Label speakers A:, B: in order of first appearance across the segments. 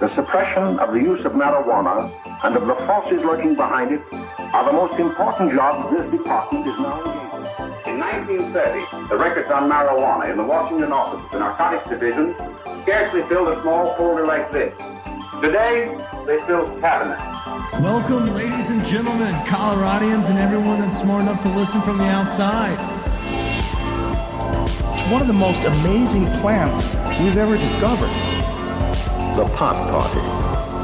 A: the suppression of the use of marijuana and of the forces lurking behind it are the most important jobs this department is now engaged in. In 1930, the records on marijuana in the Washington office of the Narcotics Division scarcely filled a small folder like this. Today, they fill cabinets.
B: Welcome, ladies and gentlemen, Coloradians, and everyone that's smart enough to listen from the outside.
C: It's one of the most amazing plants we've ever discovered.
D: The pot party,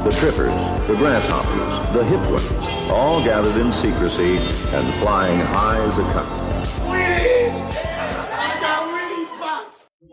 D: the trippers, the grasshoppers, the hip ones, all gathered in secrecy and flying high as a kite.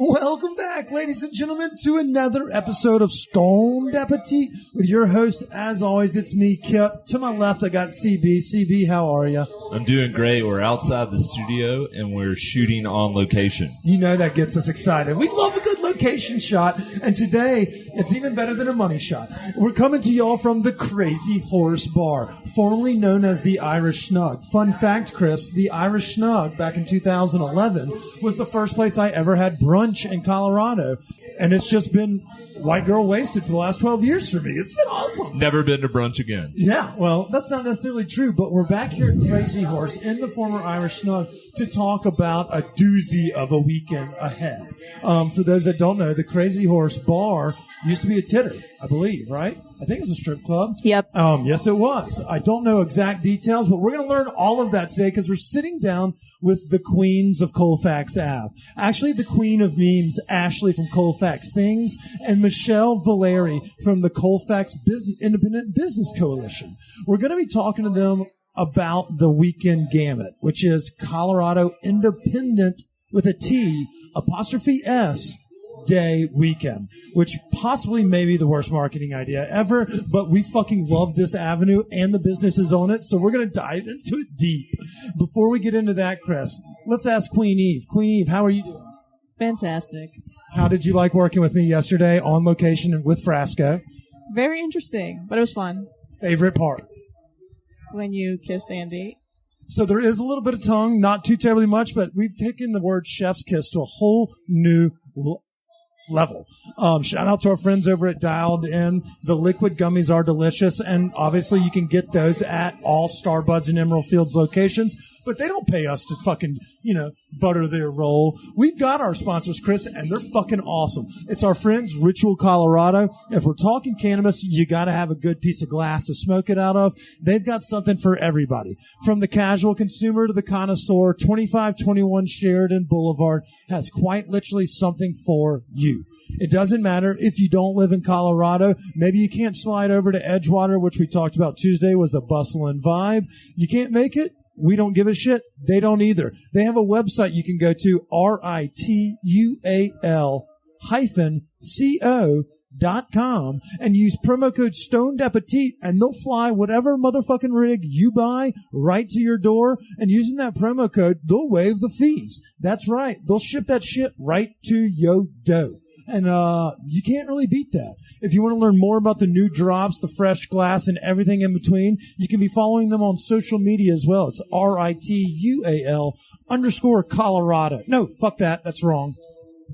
B: Welcome back, ladies and gentlemen, to another episode of Stoned Appetit with your host, as always, it's me, Kip. To my left, I got CB. CB, how are you?
E: I'm doing great. We're outside the studio, and we're shooting on location.
B: You know that gets us excited. We love a good location shot, and today, it's even better than a money shot. We're coming to y'all from the Crazy Horse Bar, formerly known as the Irish Snug. Fun fact, Chris, the Irish Snug, back in 2011, was the first place I ever had brunch in Colorado, and it's just been white girl wasted for the last 12 years for me. It's been awesome.
E: Never been to brunch again.
B: Yeah, well, that's not necessarily true, but we're back here at Crazy Horse in the former Irish Snug to talk about a doozy of a weekend ahead. For those that don't know, the Crazy Horse Bar used to be a titter, I believe, right? I think it was a strip club.
F: Yep.
B: Yes, it was. I don't know exact details, but we're going to learn all of that today because we're sitting down with the queens of Colfax Ave. Actually, the queen of memes, Ashley from ColfaxThings, and Michelle Valeri from the Colfax Independent Business Coalition. We're going to be talking to them about the weekend gamut, which is Colorado Independent with a T, apostrophe S, Day weekend, which possibly may be the worst marketing idea ever, but we fucking love this avenue and the businesses on it, so we're going to dive into it deep. Before we get into that, Chris, let's ask Queen Eve. Queen Eve, how are you doing?
F: Fantastic.
B: How did you like working with me yesterday on location and with Frasco?
F: Very interesting, but it was fun.
B: Favorite part?
F: When you kissed Andy.
B: So there is a little bit of tongue, not too terribly much, but we've taken the word chef's kiss to a whole new level. Shout out to our friends over at Dialed In. The liquid gummies are delicious, and obviously you can get those at all Starbuds and Emerald Fields locations, but they don't pay us to fucking, butter their roll. We've got our sponsors, Chris, and they're fucking awesome. It's our friends, Ritual Colorado. If we're talking cannabis, you gotta have a good piece of glass to smoke it out of. They've got something for everybody. From the casual consumer to the connoisseur, 2521 Sheridan Boulevard has quite literally something for you. It doesn't matter if you don't live in Colorado. Maybe you can't slide over to Edgewater, which we talked about Tuesday was a bustling vibe. You can't make it. We don't give a shit. They don't either. They have a website you can go to, ritual-co.com, and use promo code Stoned Appetit, and they'll fly whatever motherfucking rig you buy right to your door, and using that promo code, they'll waive the fees. That's right. They'll ship that shit right to your door. And you can't really beat that. If you want to learn more about the new drops, the fresh glass, and everything in between, you can be following them on social media as well. It's RITUAL_Colorado. No, fuck that. That's wrong.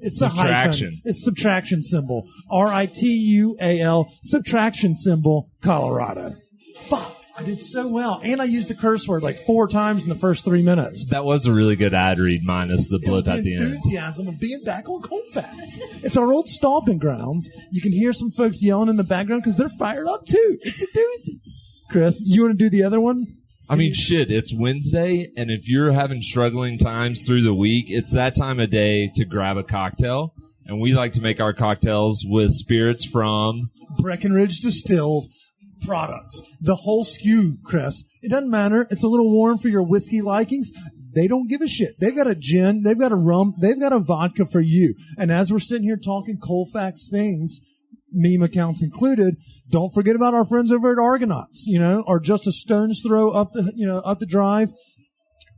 B: It's the hyphen. It's subtraction symbol. RITUAL, subtraction symbol, Colorado. Fuck. I did so well. And I used the curse word like 4 times in the first 3 minutes.
E: That was a really good ad read, minus the blip at the end.
B: Enthusiasm of being back on Colfax. It's our old stomping grounds. You can hear some folks yelling in the background because they're fired up too. It's a doozy. Chris, you want to do the other one?
E: I mean, shit, it's Wednesday, and if you're having struggling times through the week, it's that time of day to grab a cocktail. And we like to make our cocktails with spirits from
B: Breckenridge Distilled products. The whole SKU, Chris. It doesn't matter. It's a little warm for your whiskey likings. They don't give a shit. They've got a gin. They've got a rum. They've got a vodka for you. And as we're sitting here talking ColfaxThings, meme accounts included, don't forget about our friends over at Argonauts, or just a stone's throw up the drive.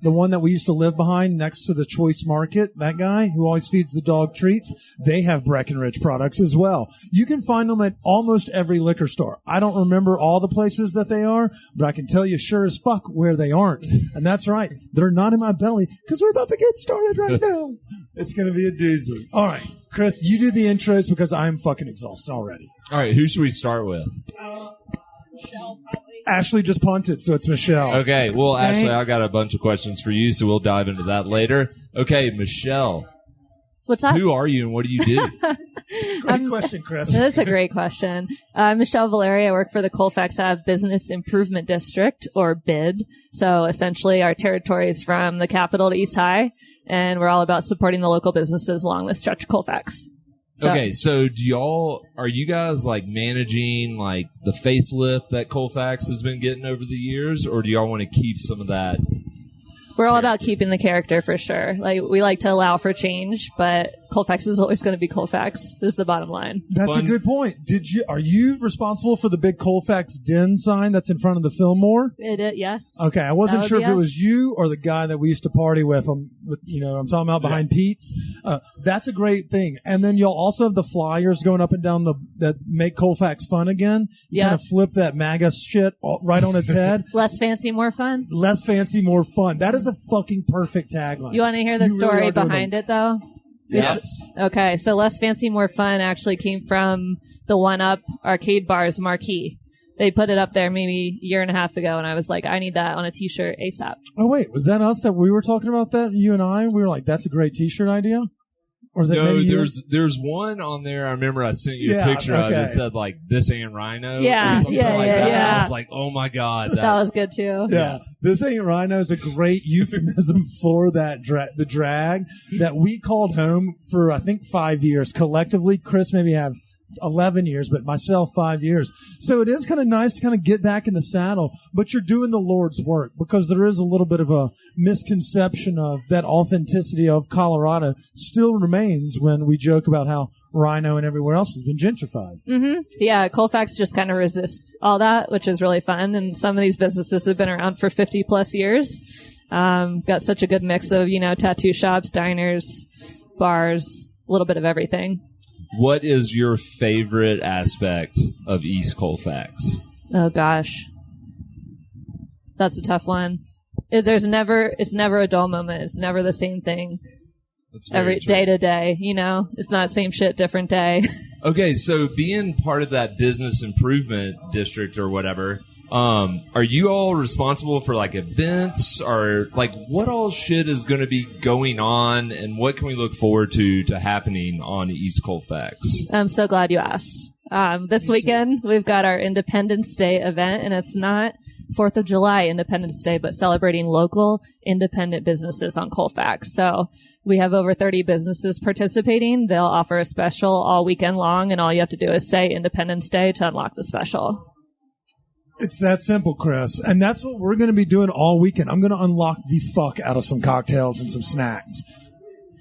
B: The one that we used to live behind next to the Choice Market, that guy who always feeds the dog treats, they have Breckenridge products as well. You can find them at almost every liquor store. I don't remember all the places that they are, but I can tell you sure as fuck where they aren't. And that's right. They're not in my belly because we're about to get started right now. It's going to be a doozy. All right. Chris, you do the intros because I'm fucking exhausted already.
E: All right, who should we start with?
B: Ashley just punted, so it's Michelle.
E: Okay, well, Ashley, I got a bunch of questions for you, so we'll dive into that later. Okay, Michelle.
G: What's up?
E: Who are you and what do you do?
B: Great question, Chris.
G: That's a great question. I'm Michelle Valeri. I work for the Colfax Ave Business Improvement District, or BID. So essentially our territory is from the Capitol to East High, and we're all about supporting the local businesses along the stretch of Colfax.
E: Okay, so are you guys like managing like the facelift that Colfax has been getting over the years, or do y'all want to keep some of that?
G: We're all about keeping the character for sure. Like, we like to allow for change, but Colfax is always going to be Colfax, is the bottom line.
B: That's a good point. Are you responsible for the big ColfaxAveDen sign that's in front of the Fillmore?
G: Yes.
B: Okay, I wasn't sure if it was you or the guy that we used to party with. I'm talking about behind Pete's. That's a great thing. And then you'll also have the flyers going up and down that make Colfax fun again. You kind of flip that MAGA shit right on its head.
G: Less fancy, more fun.
B: Less fancy, more fun. That is a fucking perfect tagline.
G: You want to hear the story behind it, though?
E: Yes.
G: Okay, so Less Fancy, More Fun actually came from the One Up Arcade Bar's marquee. They put it up there maybe a year and a half ago, and I was like, I need that on a T-shirt ASAP.
B: Oh, wait, was that us that we were talking about that, you and I? We were like, that's a great T-shirt idea? Or is it
E: there's one on there. I remember I sent you a picture of it that said like "This ain't Rhino."
G: Yeah,
E: or something like that.
G: yeah.
E: I was like, oh my god,
G: that was good too.
B: Yeah, This Ain't Rhino is a great euphemism for that the drag that we called home for I think 5 years collectively. Chris maybe have 11 years, but myself 5 years. So it is kind of nice to kind of get back in the saddle, but you're doing the Lord's work because there is a little bit of a misconception of that authenticity of Colorado still remains when we joke about how Rhino and everywhere else has been gentrified.
G: Mm-hmm. Yeah, Colfax just kind of resists all that, which is really fun. And some of these businesses have been around for 50 plus years. Got such a good mix of, tattoo shops, diners, bars, a little bit of everything.
E: What is your favorite aspect of East Colfax?
G: Oh gosh, that's a tough one. It's never a dull moment. It's never the same thing. Every day to day, it's not same shit, different day.
E: Okay, so being part of that business improvement district or whatever, are you all responsible for like events or like what all shit is going to be going on and what can we look forward to happening on East Colfax?
G: I'm so glad you asked. This weekend we've got our Independence Day event, and it's not 4th of July Independence Day, but celebrating local independent businesses on Colfax. So we have over 30 businesses participating. They'll offer a special all weekend long, and all you have to do is say Independence Day to unlock the special.
B: It's that simple, Chris. And that's what we're going to be doing all weekend. I'm going to unlock the fuck out of some cocktails and some snacks.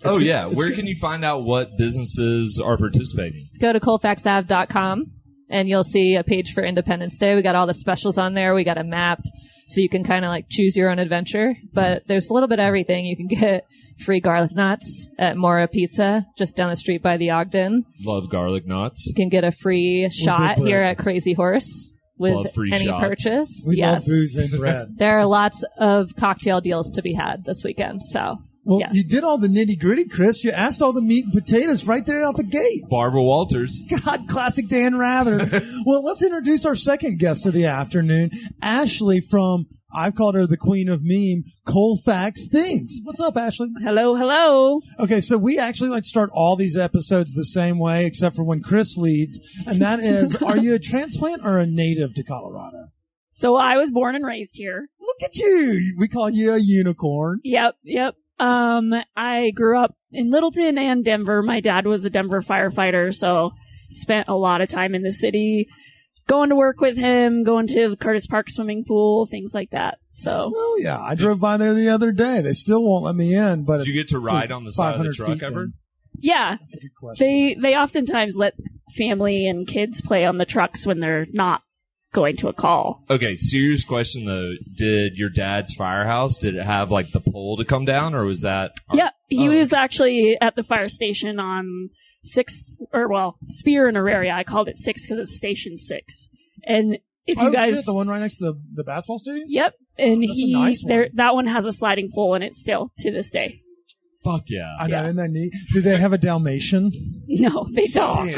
E: Where can you find out what businesses are participating?
G: Go to ColfaxAveDen.com and you'll see a page for Independence Day. We got all the specials on there. We got a map so you can kind of like choose your own adventure. But there's a little bit of everything. You can get free garlic knots at Mora Pizza just down the street by the Ogden.
E: Love garlic knots.
G: You can get a free shot here at Crazy Horse. With any
E: shots.
G: Purchase.
B: We love booze and bread.
G: There are lots of cocktail deals to be had this weekend. So,
B: you did all the nitty gritty, Chris. You asked all the meat and potatoes right there out the gate.
E: Barbara Walters.
B: God, classic Dan Rather. Well, let's introduce our second guest of the afternoon, Ashley from, I've called her the queen of meme, ColfaxThings. What's up, Ashley?
H: Hello, hello.
B: Okay, so we actually like to start all these episodes the same way, except for when Chris leads, and that is, are you a transplant or a native to Colorado?
H: So I was born and raised here.
B: Look at you. We call you a unicorn.
H: Yep. I grew up in Littleton and Denver. My dad was a Denver firefighter, so spent a lot of time in the city. Going to work with him, going to the Curtis Park swimming pool, things like that. So,
B: oh yeah, I drove by there the other day. They still won't let me in. But
E: did you get to ride on the side of the truck ever?
H: Yeah,
B: that's a good question.
H: They oftentimes let family and kids play on the trucks when they're not going to a call.
E: Okay, serious question though. Did your dad's firehouse, did it have like the pole to come down, or was that?
H: Yeah, he was actually at the fire station on 6th, Spear and Auraria. I called it 6 because it's Station 6. And if you guys,
B: shit, the one right next to the basketball stadium?
H: Yep. And
B: that's a nice one.
H: That one has a sliding pole in it still to this day.
E: Fuck yeah.
B: I know, isn't that neat? Do they have a Dalmatian?
H: No, they don't.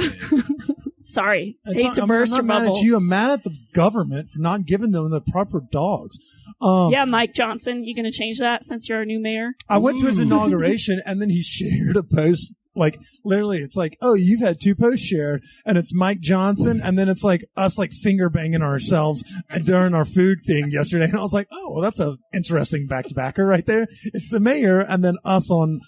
H: Sorry.
B: It's
H: Hate
B: not-
H: to
B: I'm
H: burst
B: not
H: your
B: mad
H: bubble.
B: at you. I'm mad at the government for not giving them the proper dogs.
H: Yeah, Mike Johnson, you going to change that since you're our new mayor?
B: I went to his inauguration, and then he shared a post. Like, literally, it's like, oh, you've had 2 posts shared, and it's Mike Johnson, and then it's like us, like, finger banging ourselves during our food thing yesterday. And I was like, oh, well, that's a interesting back-to-backer right there. It's the mayor, and then us on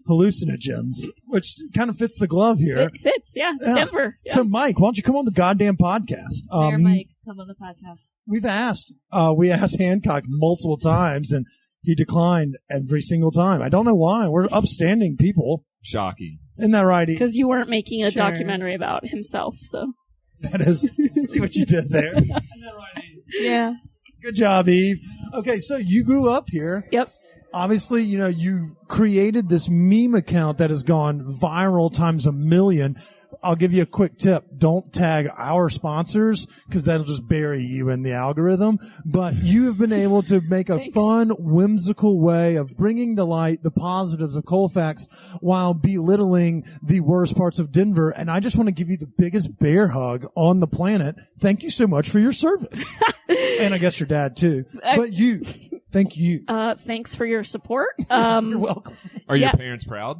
B: hallucinogens, which kind of fits the glove here.
H: It fits, yeah. It's Denver. Yeah.
B: So, Mike, why don't you come on the goddamn podcast?
G: Mayor Mike, come on the podcast.
B: We asked Hancock multiple times, and he declined every single time. I don't know why. We're upstanding people.
E: Shocking.
B: Isn't that right? E?
H: Because you weren't making a
G: Sure.
H: documentary about himself, so.
B: That is, see what you did there. Isn't that right, Eve?
F: Yeah.
B: Good job, Eve. Okay, so you grew up here.
H: Yep.
B: Obviously, you've created this meme account that has gone viral times 1,000,000. I'll give you a quick tip. Don't tag our sponsors because that'll just bury you in the algorithm. But you have been able to make a fun, whimsical way of bringing to light the positives of Colfax while belittling the worst parts of Denver. And I just want to give you the biggest bear hug on the planet. Thank you so much for your service. And I guess your dad too. But you, thank you.
H: Thanks for your support.
B: You're welcome.
E: Are your
H: Yeah.
E: parents proud?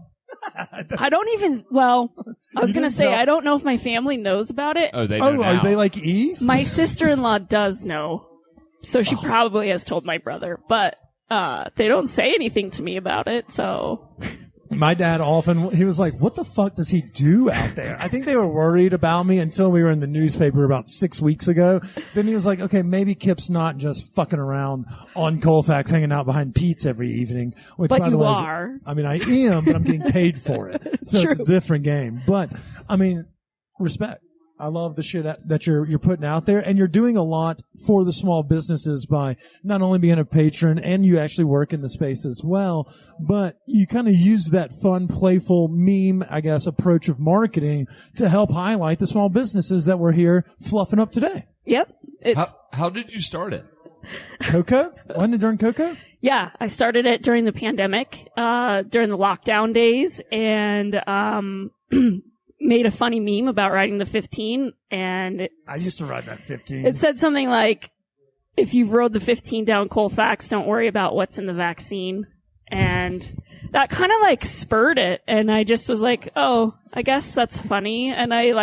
H: I don't even, well, I was
B: You
H: going to
B: didn't
H: say,
B: tell-
H: I don't know if my family knows about it.
E: Oh, they know
B: Oh,
E: now.
B: are they like Eve?
H: My sister-in-law does know, so she probably has told my brother, but they don't say anything to me about it, so.
B: My dad he was like, what the fuck does he do out there? I think they were worried about me until we were in the newspaper about 6 weeks ago. Then he was like, okay, maybe Kip's not just fucking around on Colfax hanging out behind Pete's every evening. Which,
H: But
B: by the
H: you
B: way,
H: are.
B: I mean, I am, but I'm getting paid for it. So it's a
H: True.
B: different game. But, I mean, respect. I love the shit that you're putting out there, and you're doing a lot for the small businesses by not only being a patron, and you actually work in the space as well, but you kind of use that fun, playful meme, I guess, approach of marketing to help highlight the small businesses that we're here fluffing up today.
H: Yep.
E: How did you start it?
B: Coco? Wasn't it during Coco?
H: Yeah, I started it during the pandemic, during the lockdown days, and made a funny meme about riding the 15, and
B: I used to ride that 15.
H: it said something like, if you've rode the 15 down Colfax, don't worry about what's in the vaccine. And that kind of like spurred it, and I just was like, oh, I guess that's funny. And I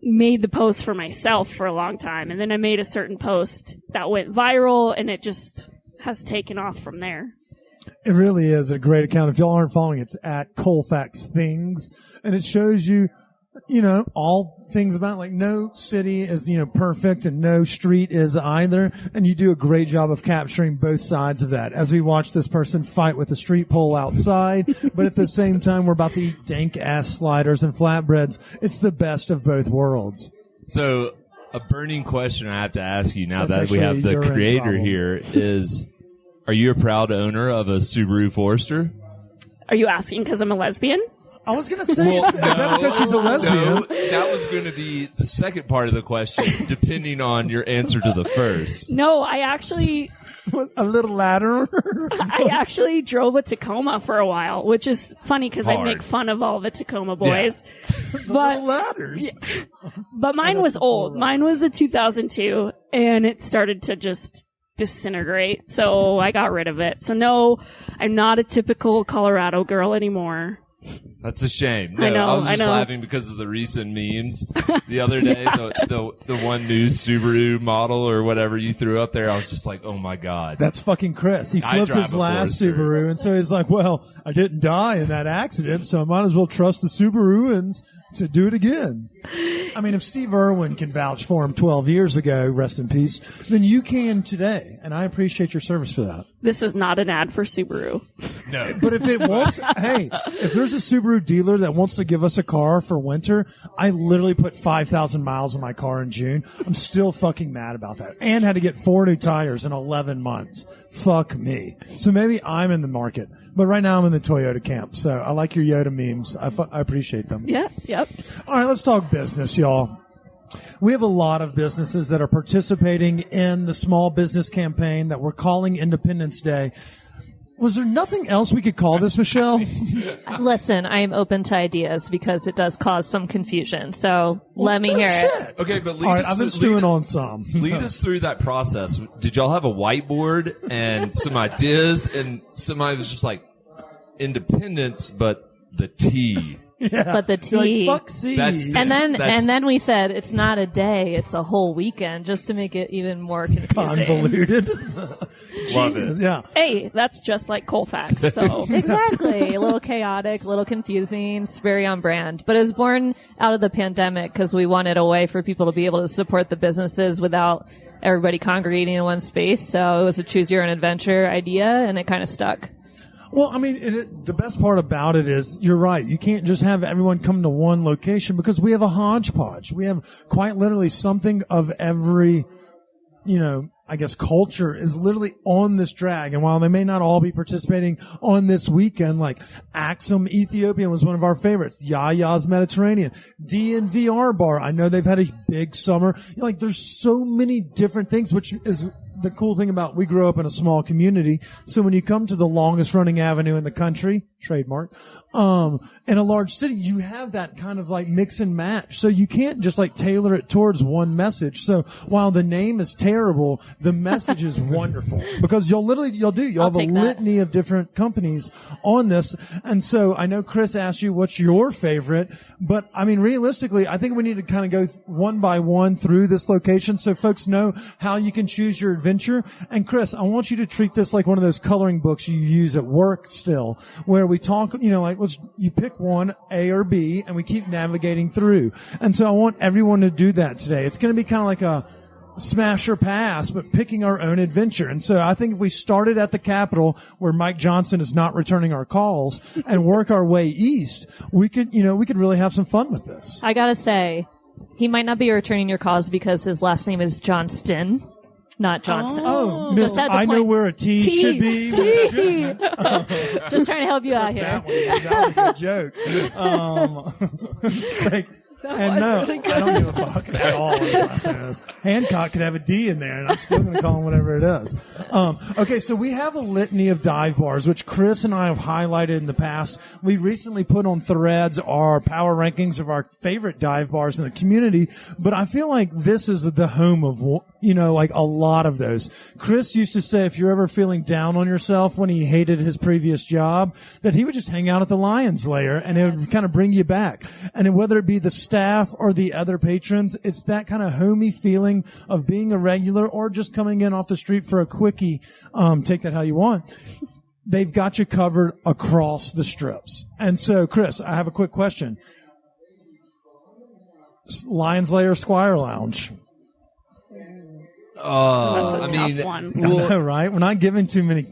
H: made the post for myself for a long time, and then I made a certain post that went viral, and it just has taken off from there.
B: It really is a great account. If y'all aren't following, it's at ColfaxThings, and it shows you, all things about, like, no city is, perfect, and no street is either. And you do a great job of capturing both sides of that as we watch this person fight with a street pole outside. But at the same time, we're about to eat dank ass sliders and flatbreads. It's the best of both worlds.
E: So, a burning question I have to ask you now
B: That's
E: that we have
B: actually
E: the
B: your
E: creator
B: problem.
E: here is, are you a proud owner of a Subaru Forester?
H: Are you asking because I'm a lesbian?
B: I was going to say, is that because she's a lesbian?
E: No, that was going to be the second part of the question, depending on your answer to the first.
H: No, I actually
B: A little ladder.
H: I actually drove a Tacoma for a while, which is funny because I
E: Hard.
H: make fun of all the Tacoma boys.
B: Little
H: But
B: ladders.
H: but mine was old. Mine was a 2002, and it started to just disintegrate. So I got rid of it. So no, I'm not a typical Colorado girl anymore.
E: That's a shame. No,
H: I know,
E: was just
H: I know.
E: laughing because of the recent memes. The other day, the one new Subaru model or whatever you threw up there, I was just like, oh my God.
B: That's fucking Chris. He
E: I
B: flipped
E: drive
B: his
E: a
B: last
E: Forester.
B: Subaru, and so he's like, well, I didn't die in that accident, so I might as well trust the Subaruans to do it again. I mean, if Steve Irwin can vouch for him 12 years ago, rest in peace, then you can today, and I appreciate your service for that.
H: This is not an ad for Subaru.
E: No.
B: But if it wants, hey, if there's a Subaru dealer that wants to give us a car for winter, I literally put 5,000 miles on my car in June. I'm still fucking mad about that. And had to get 4 new tires in 11 months. Fuck me. So maybe I'm in the market. But right now I'm in the Toyota camp. So I like your Yoda memes. I appreciate them.
H: Yeah, yep.
B: All right, let's talk business, y'all. We have a lot of businesses that are participating in the small business campaign that we're calling Independence Day. Was there nothing else we could call this, Michelle?
G: Listen, I am open to ideas because it does cause some confusion. So let me hear it.
E: Okay, but
B: All right, I've been stewing on some.
E: Lead us through that process. Did y'all have a whiteboard and some ideas? And somebody was just like, independence, but the T.
B: Yeah.
G: But the
B: You're
G: T.
B: like, fuck C.
G: And then we said it's not a day, it's a whole weekend, just to make it even more confusing.
B: Convoluted.
E: Love it.
B: Yeah.
H: Hey, that's just like Colfax. So
G: Exactly. A little chaotic, a little confusing. It's very on brand. But it was born out of the pandemic because we wanted a way for people to be able to support the businesses without everybody congregating in one space. So it was a choose your own adventure idea, and it kind of stuck.
B: Well, I mean, the best part about it is you're right. You can't just have everyone come to one location because we have a hodgepodge. We have quite literally something of every, I guess culture is literally on this drag. And while they may not all be participating on this weekend, like Axum Ethiopian was one of our favorites. Yaya's Mediterranean, DNVR Bar. I know they've had a big summer. There's so many different things, which is the cool thing about we grew up in a small community. So when you come to the longest running avenue in the country, trademark, in a large city, you have that kind of like mix and match. So you can't just like tailor it towards one message. So while the name is terrible, the message is wonderful because you'll have a litany of different companies on this. And so I know Chris asked you what's your favorite, but I mean, realistically, I think we need to kind of go one by one through this location so folks know how you can choose your adventure. And Chris, I want you to treat this like one of those coloring books you use at work still, where we talk, you pick one, A or B, and we keep navigating through. And so I want everyone to do that today. It's going to be kind of like a smash or pass, but picking our own adventure. And so I think if we started at the Capitol where Mike Johnson is not returning our calls and work our way east, we could really have some fun with this.
G: I gotta say, he might not be returning your calls because his last name is Johnston, not Johnson.
B: Oh, Miss, I know where a T should be.
G: T. Just trying to help you out here.
B: That was a good joke. I don't give a fuck at all what his last name is. Hancock could have a D in there, and I'm still going to call him whatever it is. Okay, so we have a litany of dive bars, which Chris and I have highlighted in the past. We recently put on Threads our power rankings of our favorite dive bars in the community, but I feel like this is the home of, like a lot of those. Chris used to say if you're ever feeling down on yourself when he hated his previous job, that he would just hang out at the Lion's Lair, and it would kind of bring you back. And whether it be the staff or the other patrons, it's that kind of homey feeling of being a regular or just coming in off the street for a quickie. Take that how you want. They've got you covered across the strips. And so, Chris, I have a quick question. Lion's Lair, Squire Lounge.
H: That's a tough one.
B: I know, right? We're not giving too many.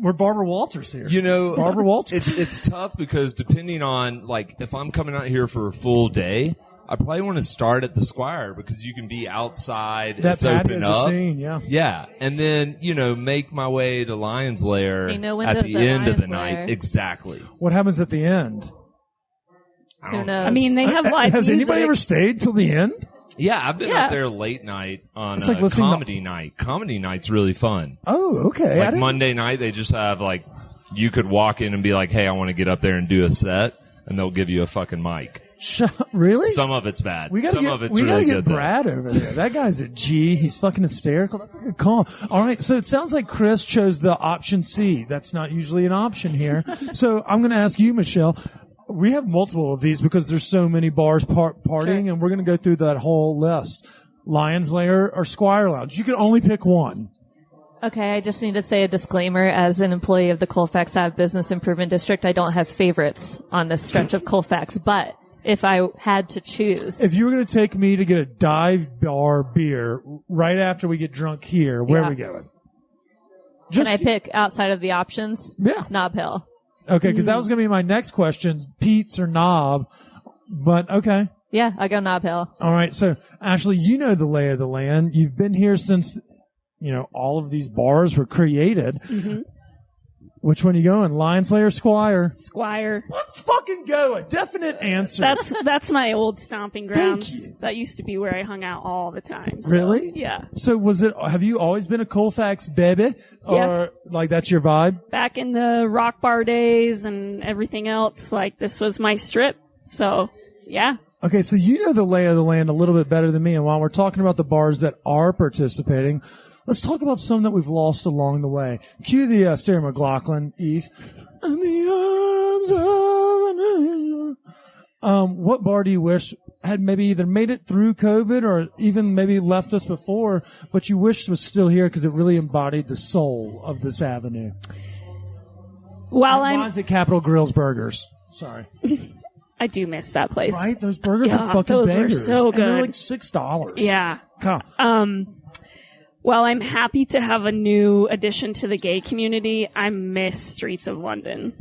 B: We're Barbara Walters here. Barbara Walters.
E: It's tough because depending on, like, if I'm coming out here for a full day, I probably want to start at the Squire because you can be outside.
B: That's
E: open up.
B: Scene, yeah.
E: Yeah. And then, make my way to Lion's Lair
G: Hey, no
E: at
G: windows
E: the
G: at
E: end of the
G: Lion's
E: night.
G: Lair.
E: Exactly.
B: What happens at the end?
G: Who knows?
H: I mean, they have live
B: Has
H: music.
B: anybody ever stayed till the end?
E: Yeah, I've been out there late night on
B: It's like listening
E: comedy night. Comedy night's really fun.
B: Oh, okay.
E: Like Monday night, they just have like, you could walk in and be like, hey, I want to get up there and do a set, and they'll give you a fucking mic.
B: Really?
E: Some of it's bad.
B: Some
E: of it's
B: we
E: really
B: gotta get
E: good.
B: Brad over there. That guy's a G. He's fucking hysterical. That's a good call. All right. So it sounds like Chris chose the option C. That's not usually an option here. So I'm going to ask you, Michelle. We have multiple of these because there's so many bars partying, and we're going to go through that whole list. Lion's Lair or Squire Lounge. You can only pick one.
G: Okay, I just need to say a disclaimer. As an employee of the Colfax Ave Business Improvement District, I don't have favorites on this stretch of Colfax, but if I had to choose.
B: If you were going to take me to get a dive bar beer right after we get drunk here, where are we going?
G: Can I pick outside of the options?
B: Yeah.
G: Knob Hill.
B: Okay, because that was going to be my next question, Pete's or Knob. But okay.
G: Yeah, I go Knob Hill.
B: All right. So, Ashley, you know the lay of the land. You've been here since, all of these bars were created.
H: Mm-hmm.
B: Which one you going? Lion Slayer, Squire?
H: Squire.
B: Let's fucking go. A definite answer.
H: That's my old stomping
B: Thank
H: grounds.
B: you.
H: That used to be where I hung out all the time. So,
B: Really?
H: Yeah.
B: So have you always been a Colfax baby? Or like that's your vibe?
H: Back in the rock bar days and everything else, like this was my strip. So, yeah.
B: Okay, so you know the lay of the land a little bit better than me. And while we're talking about the bars that are participating, let's talk about some that we've lost along the way. Cue the Sarah McLachlan, Eve. In the arms of an angel. What bar do you wish had maybe either made it through COVID or even maybe left us before, but you wish was still here because it really embodied the soul of this avenue?
H: While
B: Why is it Capitol Grill's Burgers? Sorry.
H: I do miss that place.
B: Right? Those burgers
H: Yeah,
B: are fucking
H: those were
B: bangers.
H: so
B: And they're
H: good.
B: like $6.
H: Yeah.
B: Come.
H: While I'm happy to have a new addition to the gay community, I miss Streets of London.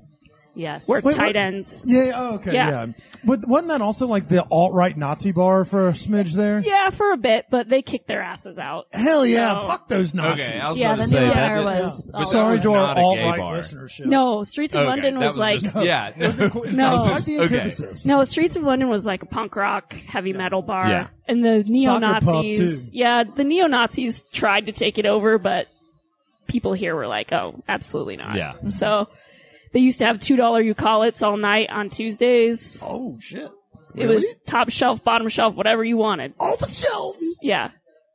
G: Yes.
H: Work
B: Wait,
H: tight
B: what?
H: ends.
B: Yeah, oh, okay,
H: Yeah.
B: yeah. But wasn't that also like the alt-right Nazi bar for a smidge there?
H: Yeah, for a bit, but they kicked their asses out.
B: Hell yeah,
H: So-
B: fuck those Nazis.
E: Okay, I was
G: Yeah,
E: about
G: the
E: to say
G: new
E: that.
G: bar
E: did-
G: was.
E: but
B: Sorry
E: that
B: to
E: was
B: our
E: not a gay
B: alt-right
E: bar.
B: listenership.
H: No, Streets of
E: Okay,
H: London
E: that
H: was like...
E: just, yeah.
B: No.
H: No.
B: It's like the
E: Okay.
B: antithesis.
H: No, Streets of London was like a punk rock, heavy metal bar.
E: Yeah.
H: And the
B: Soccer pub,
H: neo-Nazis...
B: too.
H: Yeah, the neo-Nazis tried to take it over, but people here were like, oh, absolutely not.
E: Yeah.
H: So they used to have $2 Eucalypts all night on Tuesdays.
B: Oh, shit.
H: It was top shelf, bottom shelf, whatever you wanted.
B: All the shelves.
H: Yeah.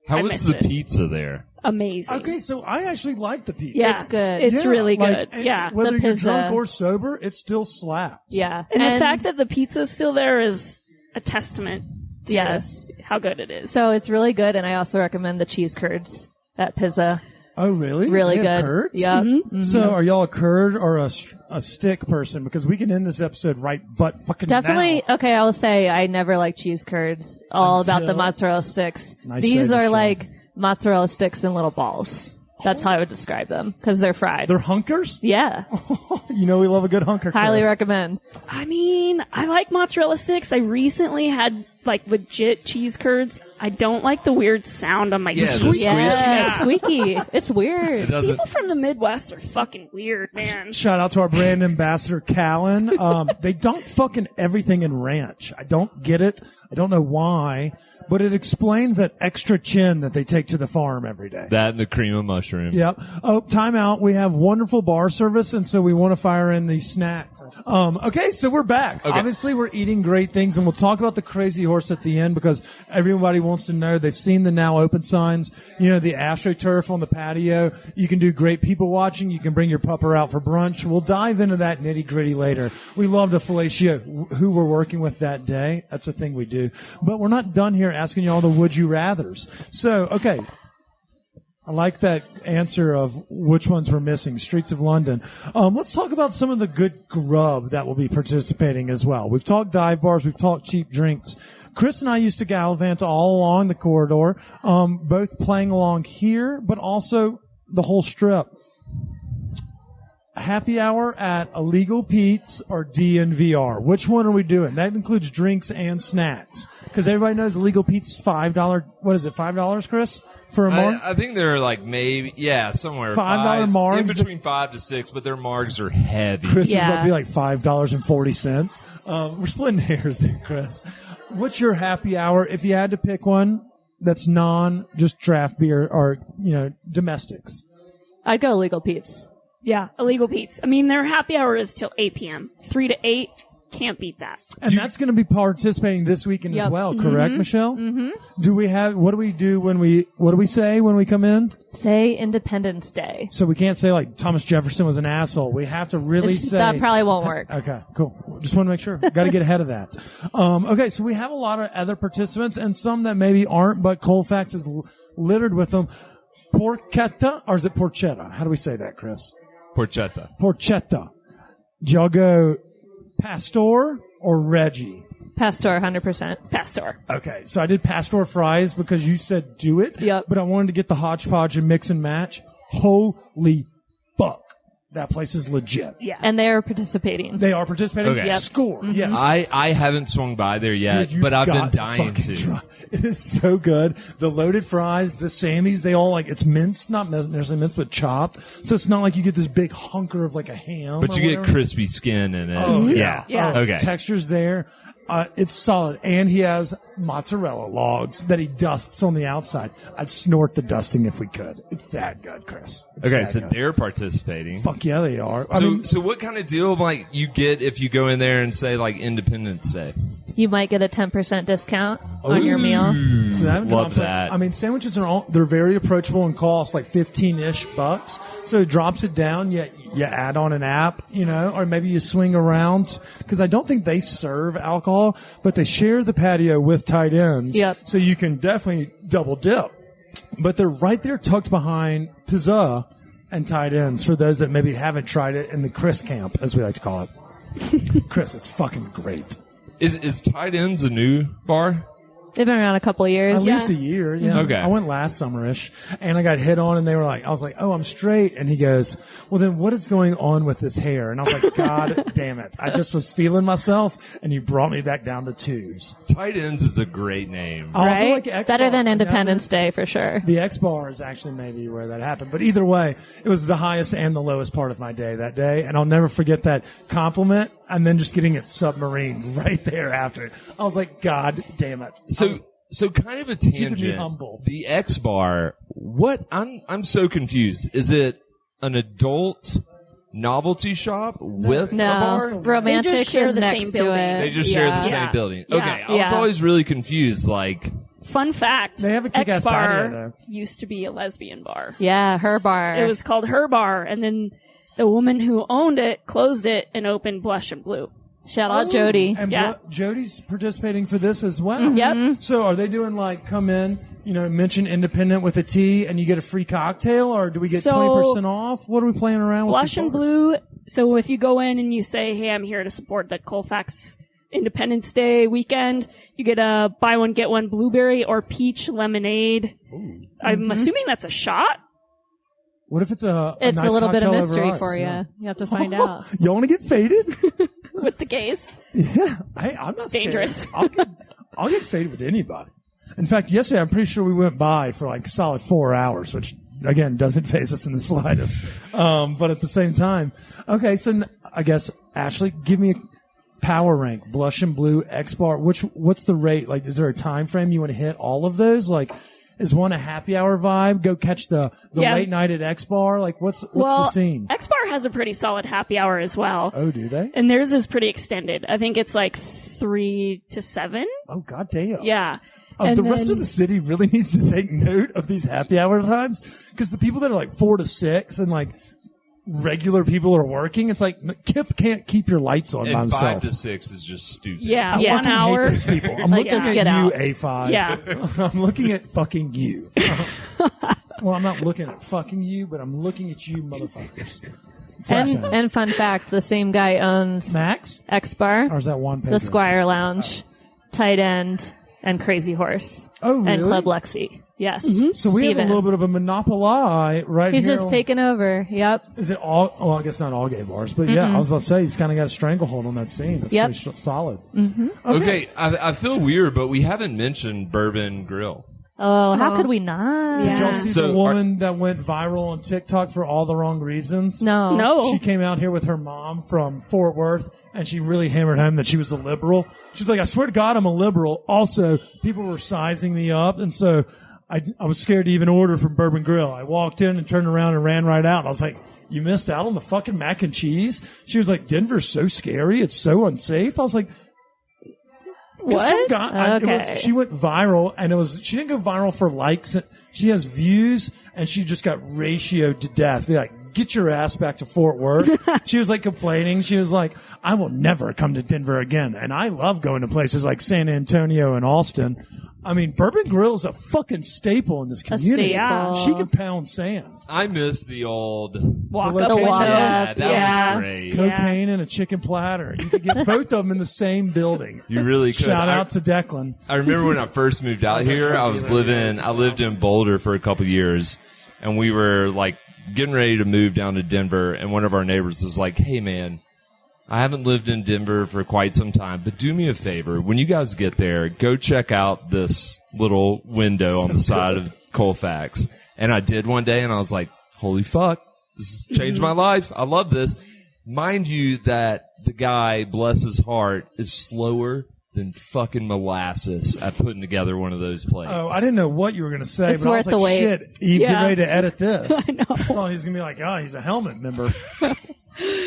E: How
H: I
E: was
H: miss
E: the
H: it.
E: pizza there?
H: Amazing.
B: Okay, so I actually like the pizza.
H: Yeah.
G: It's good.
H: It's
B: Yeah,
H: really
B: like,
H: good.
B: and
H: Yeah.
B: Whether
G: The
B: you're
G: pizza.
B: drunk or sober, it still slaps.
G: Yeah.
H: And the fact that the pizza's still there is a testament to
G: Yes.
H: how good it is.
G: So it's really good, and I also recommend the cheese curds at Pizza.
B: Oh, really?
G: Really
B: They have
G: good.
B: curds?
G: Yeah.
H: Mm-hmm.
B: So are y'all a curd or a stick person? Because we can end this episode right butt fucking
G: Definitely.
B: now.
G: Okay, I'll say I never like cheese curds. All about the
B: Until-
G: mozzarella sticks.
B: Nice
G: These
B: save,
G: are
B: Michelle.
G: like mozzarella sticks in little balls. That's how I would describe them because they're fried.
B: They're hunkers?
G: Yeah.
B: You know we love a good hunker.
G: Highly
B: Chris.
G: recommend.
H: I mean, I like mozzarella sticks. I recently had like legit cheese curds. I don't like the weird sound on my
E: Yeah,
H: teeth.
E: the squeak.
G: Yeah, squeaky. It's weird.
E: It doesn't.
H: People from the Midwest are fucking weird, man.
B: Shout out to our brand ambassador, Callan. They dunk fucking everything in ranch. I don't get it. I don't know why, but it explains that extra chin that they take to the farm every day.
E: That and the cream of mushroom.
B: Yep. Oh, time out. We have wonderful bar service, and so we want to fire in these snacks. Okay, so we're back.
E: Okay.
B: Obviously, we're eating great things, and we'll talk about the Crazy Horse at the end because everybody wants to know. They've seen the now open signs. You know, the AstroTurf on the patio. You can do great people watching. You can bring your pupper out for brunch. We'll dive into that nitty gritty later. We love to fellatio who we're working with that day. That's a thing we do. But we're not done here asking you all the would you rathers. So, okay. I like that answer of which ones we're missing. Streets of London. Let's talk about some of the good grub that will be participating as well. We've talked dive bars. We've talked cheap drinks. Chris and I used to gallivant all along the corridor, both playing along here, but also the whole strip. Happy hour at Illegal Pete's or DNVR. Which one are we doing? That includes drinks and snacks. Because everybody knows Illegal Pete's $5. What is it? $5, Chris? For a marg?
E: I think they're like maybe, yeah, somewhere.
B: $5 margs?
E: In between 5 to 6, but their margs are heavy.
B: Chris is
G: Yeah.
B: about to be like $5.40. We're splitting hairs there, Chris. What's your happy hour? If you had to pick one that's just draft beer or, domestics.
G: I'd go Legal Pete's.
H: Yeah, Illegal Pete's. I mean, their happy hour is till 8 p.m. 3 to 8, can't beat that.
B: And that's going to be participating this weekend as
G: Yep.
B: well, correct, Michelle? Mm-hmm. What do we do what do we say when we come in?
G: Say Independence Day.
B: So we can't say like Thomas Jefferson was an asshole. We have to really say.
G: That probably won't work.
B: Okay, cool. Just want to make sure. Got to get ahead of that. Okay, so we have a lot of other participants and some that maybe aren't, but Colfax is littered with them. Porchetta, or is it porchetta? How do we say that, Chris?
E: Porchetta.
B: Porchetta. Do y'all go Pastor or Reggie?
G: Pastor, 100%.
H: Pastor.
B: Okay, so I did Pastor fries because you said do it.
G: Yep.
B: But I wanted to get the hodgepodge and mix and match. Holy fuck. that place is legit.
H: Yeah.
G: And they are participating.
B: They are participating.
E: Okay. Yep.
B: Score. Yes.
E: I haven't swung by there yet,
B: Dude,
E: but I've been
B: got
E: dying
B: fucking
E: to.
B: try. It is so good. The loaded fries, the Sammys, they all like, it's minced, not necessarily minced, but chopped. So it's not like you get this big hunker of like a ham.
E: But
B: or
E: you get
B: whatever.
E: crispy skin in it.
B: Oh,
E: yeah.
H: Yeah.
B: Oh,
E: Okay.
B: Texture's there. It's solid. And he has mozzarella logs that he dusts on the outside. I'd snort the dusting if we could. It's that good, Chris. It's
E: Okay,
B: that
E: so
B: good.
E: they're participating.
B: Fuck yeah, they are.
E: So what kind of deal like you get if you go in there and say like Independence Day?
G: You might get a 10% discount on your meal.
B: So that
E: Love that.
B: I mean, sandwiches they're very approachable and cost like 15-ish bucks. So it drops it down. You add on an app, or maybe you swing around because I don't think they serve alcohol, but they share the patio with tight ends.
G: Yep.
B: So you can definitely double dip, but they're right there tucked behind pizza and tight ends for those that maybe haven't tried it in the Chris camp, as we like to call it. Chris, it's fucking great.
E: Is Tight Ends a new bar?
G: They've been around a couple of
B: At
G: years.
B: least a year, yeah.
E: Okay.
B: I went last summerish, and I got hit on, and they were like, I was like, oh, I'm straight. And he goes, well, then what is going on with this hair? And I was like, God damn it. I just was feeling myself, and you brought me back down to twos.
E: Tight Ends is a great name.
B: I also
G: Right?
B: like X
G: Better
B: Bar.
G: than Independence Day for sure.
B: The X Bar is actually maybe where that happened. But either way, it was the highest and the lowest part of my day that day. And I'll never forget that compliment and then just getting it submarine right there after it. I was like, God damn it.
E: So kind of a
B: Keeping me
E: tangent.
B: humble.
E: The X Bar. What? I'm so confused. Is it an adult novelty shop with a bar?
G: No, Romantic
H: They just share
G: is
H: the
G: next
H: same
G: to
H: building.
G: it.
E: They just share the
H: Yeah.
E: same building.
H: Yeah.
E: Okay, I was
H: Yeah.
E: always really confused. Like,
H: Fun fact.
B: They have a kick-ass
H: X-Bar
B: patio, though.
H: used to be a lesbian bar.
G: Yeah, her bar.
H: It was called Her Bar, and then the woman who owned it closed it and opened Blush and Blue.
G: Shout out Jody.
B: And
H: Yeah.
B: Jody's participating for this as well.
H: Yep.
B: So are they doing like come in, mention independent with a T and you get a free cocktail, or do we get
H: So,
B: 20% off? What are we playing around with?
H: Blush
B: these
H: and
B: bars?
H: Blue. So if you go in and you say, hey, I'm here to support the Colfax Independence Day weekend, you get a buy one, get one blueberry or peach lemonade. I'm assuming that's a shot.
B: What if it's a
G: It's
B: nice
G: a little bit of
B: cocktail over
G: mystery
B: ice,
G: for you.
B: yeah.
G: You have to find out.
B: You want to get faded?
H: With the gays.
B: Yeah. Hey, I'm not scared.
H: dangerous.
B: I'll get faded with anybody. In fact, yesterday I'm pretty sure we went by for like a solid 4 hours, which again doesn't faze us in the slightest. But at the same time, okay. So I guess Ashley, give me a power rank: Blush and Blue, X Bar. What's the rate? Like, is there a time frame you want to hit all of those? Like, is one a happy hour vibe? Go catch the
H: Yeah.
B: late night at X Bar. Like, what's the scene?
H: X Bar has a pretty solid happy hour as well.
B: Oh, do they?
H: And theirs is pretty extended. I think it's like 3 to 7.
B: Oh, god damn.
H: Yeah.
B: The rest of the city really needs to take note of these happy hour times, because the people that are like 4 to 6 and like regular people are working. It's like Kip can't keep your lights on by
E: and
B: himself.
E: 5 to 6 is just stupid.
H: Yeah,
B: I
H: 1
B: fucking
H: hour.
B: hate those people. I'm
G: Like,
B: looking
G: just
B: at
G: get
B: you,
G: out.
B: A5.
H: Yeah.
B: I'm looking at fucking you. Well, I'm not looking at fucking you, but I'm looking at you, motherfuckers.
G: And fun fact, the same guy owns
B: Max?
G: X Bar,
B: Or is that one?
G: the Squire Lounge, Tight End, and Crazy Horse.
B: Oh, really?
G: And Club Lexi. Yes.
B: So we have
G: Steven.
B: a little bit of a monopoly right
G: He's
B: here.
G: just taken over. Yep.
B: Is it all? Well, I guess not all gay bars, but yeah, I was about to say he's kind of got a stranglehold on that scene. That's
G: Yep.
B: pretty solid.
E: Okay, I feel weird, but we haven't mentioned Bourbon Grill.
G: Oh, how could we not?
B: Did y'all see
E: So
B: the woman that went viral on TikTok for all the wrong reasons?
G: No.
H: No.
B: She came out here with her mom from Fort Worth, and she really hammered home that she was a liberal. She's like, I swear to God, I'm a liberal. Also, people were sizing me up, and so I was scared to even order from Bourbon Grill. I walked in and turned around and ran right out. And I was like, you missed out on the fucking mac and cheese? She was like, Denver's so scary. It's so unsafe. I was like,
H: What?
B: some guy,
G: Okay.
B: she went viral, and she didn't go viral for likes. She has views, and she just got ratioed to death. Be like, get your ass back to Fort Worth. She was like complaining. She was like, I will never come to Denver again. And I love going to places like San Antonio and Austin. I mean, Bourbon Grill is a fucking staple in this community.
G: staple.
B: She can pound sand.
E: I miss the old
H: Walk
B: The
H: up
B: location.
H: window.
E: Yeah, that
H: Yeah.
E: was great.
B: Cocaine and a chicken platter. You could get both of them in the same building.
E: You really could.
B: Shout out to Declan.
E: I remember when I first moved out here, I lived in Boulder for a couple of years, and we were like getting ready to move down to Denver, and one of our neighbors was like, "Hey, man, I haven't lived in Denver for quite some time, but do me a favor. When you guys get there, go check out this little window on the side of Colfax." And I did one day, and I was like, holy fuck, this has changed my life. I love this. Mind you that the guy, bless his heart, is slower than fucking molasses at putting together one of those plates.
B: Oh, I didn't know what you were going to say,
G: It's
B: but I
G: worth
B: was like,
G: the wait.
B: shit, Eve, get
H: Yeah.
B: ready to edit this.
H: I know.
B: I thought he was going to be like, oh, he's a helmet member.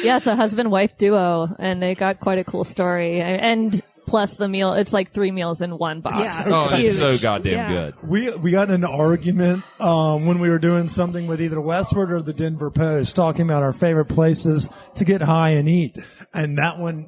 G: Yeah, it's a husband-wife duo, and they got quite a cool story. And plus the meal, it's like 3 meals in one box.
H: Yeah.
E: Oh, it's so
H: Huge.
E: goddamn
H: Yeah.
E: good.
B: We got in an argument when we were doing something with either Westward or the Denver Post, talking about our favorite places to get high and eat. And that one,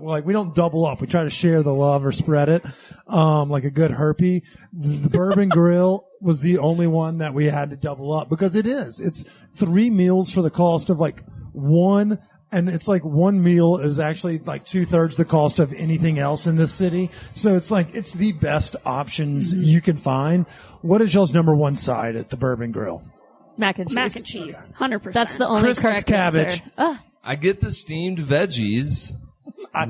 B: like, we don't double up. We try to share the love or spread it, like a good herpy. The Bourbon Grill was the only one that we had to double up because it's 3 meals for the cost of like one. And it's like one meal is actually like 2/3 the cost of anything else in this city. So it's like, it's the best options you can find. What is y'all's number one side at the Bourbon Grill?
G: Mac and cheese.
H: Mac and cheese, 100%.
G: That's the only
B: Chris likes
G: correct
B: cabbage.
G: answer.
E: I get the steamed veggies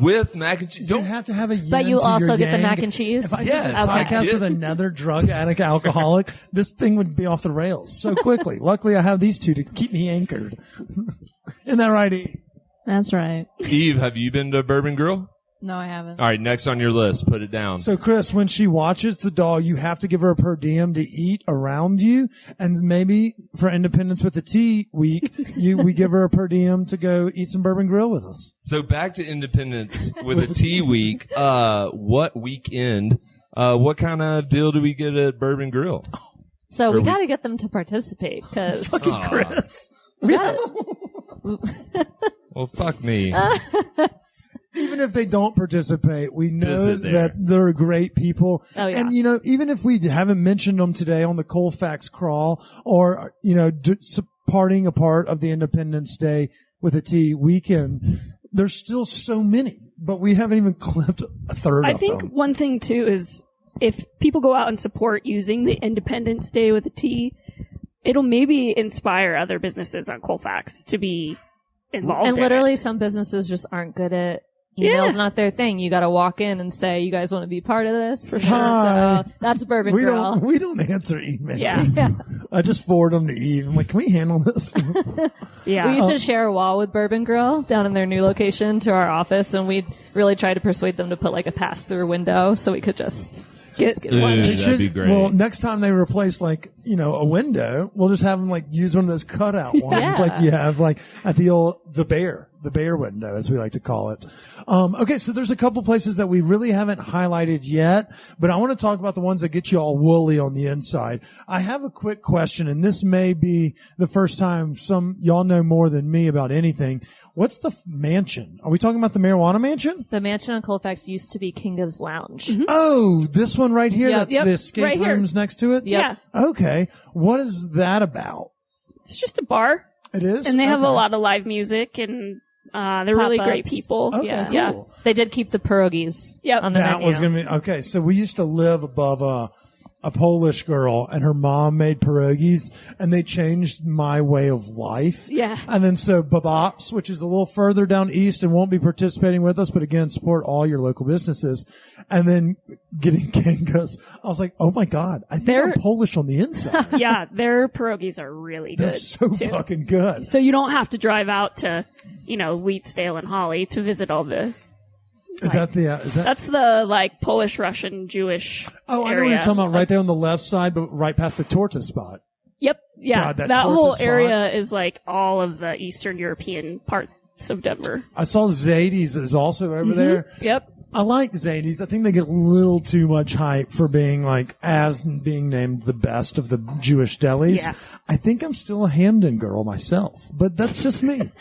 E: with mac and cheese.
B: You have to have a yin
G: But you
B: to your
G: also get the
B: yang.
G: mac and cheese?
B: If I
E: Yes,
B: did this
E: I
B: podcast
E: get-
B: with another drug addict alcoholic, this thing would be off the rails so quickly. Luckily, I have these two to keep me anchored. Isn't that right, Eve?
F: That's right.
E: Eve, have you been to Bourbon Grill?
F: No, I haven't.
E: All right, next on your list, put it down.
B: So, Chris, when she watches the dog, you have to give her a per diem to eat around you, and maybe for Independence with the Tea week, we give her a per diem to go eat some Bourbon Grill with us.
E: So back to Independence with a tea week. What weekend? What kind of deal do we get at Bourbon Grill?
G: So we
E: we-
G: got to get them to participate because
B: Chris,
E: Well, fuck me.
B: even if they don't participate, we know
E: Visit there.
B: that they're great people.
G: Oh, yeah.
B: And, even if we haven't mentioned them today on the Colfax crawl or, parting a part of the Independence Day with a Tea weekend, there's still so many, but we haven't even clipped a third
H: I
B: of
H: think
B: them.
H: one thing too is if people go out and support using the Independence Day with a T, it'll maybe inspire other businesses on Colfax to be involved.
G: and
H: in
G: literally
H: it.
G: some businesses just aren't good at emails.
H: Yeah.
G: Not their thing. You got to walk in and say, "You guys want to be part of this?" For
B: sure. Hi.
G: So that's Bourbon
B: We
G: Grill.
B: don't answer emails.
H: Yeah.
G: Yeah.
B: I just forward them to Eve. I'm like, can we handle this?
H: Yeah.
G: We used to share a wall with Bourbon Grill down in their new location to our office, and we'd really try to persuade them to put like a pass-through window so we could just get
E: Ooh,
G: one.
E: that'd be great.
B: Well, next time they replace a window, we'll just have them use one of those cutout ones
G: Yeah.
B: like you have at the bear window, as we like to call it. Okay, so there's a couple places that we really haven't highlighted yet, but I want to talk about the ones that get you all woolly on the inside. I have a quick question, and this may be the first time some y'all know more than me about anything. What's the mansion? Are we talking about the marijuana mansion?
G: The mansion on Colfax used to be Kinga's Lounge.
B: Oh, this one right here.
G: Yep.
B: That's
H: Yep.
B: the escape
H: Right here.
B: rooms next to it.
H: Yeah.
B: Okay. What is that about?
H: It's just a bar,
B: It is?
H: and they have a
B: Okay.
H: lot of live music, and they're really great
G: Pop-ups.
H: people.
B: Okay,
G: Yeah.
B: cool.
H: Yeah.
G: They did keep the pierogies
H: Yep.
G: on the
B: That
G: menu.
B: was going to be, okay. So we used to live above a Polish girl, and her mom made pierogies, and they changed my way of life.
H: Yeah.
B: And then so Babops, which is a little further down east and won't be participating with us, but again, support all your local businesses. And then getting Kangas, I was like, oh my God, I think
H: They're-
B: I'm Polish on the inside.
H: Yeah, their pierogies are really
B: They're
H: good.
B: so
H: too.
B: fucking good.
H: So you don't have to drive out to, Wheatsdale and Holly to visit all the.
B: Is that
H: That's the Polish, Russian, Jewish.
B: Oh, I know
H: area.
B: what you're talking about, right there on the left side, but right past the torta spot.
H: Yep. Yeah.
B: God, that
H: that
B: torta
H: whole
B: spot.
H: area is all of the Eastern European parts of Denver.
B: I saw Zadie's is also over there.
H: Yep.
B: I like Zadie's. I think they get a little too much hype for being being named the best of the Jewish delis.
H: Yeah.
B: I think I'm still a Hamden girl myself, but that's just me.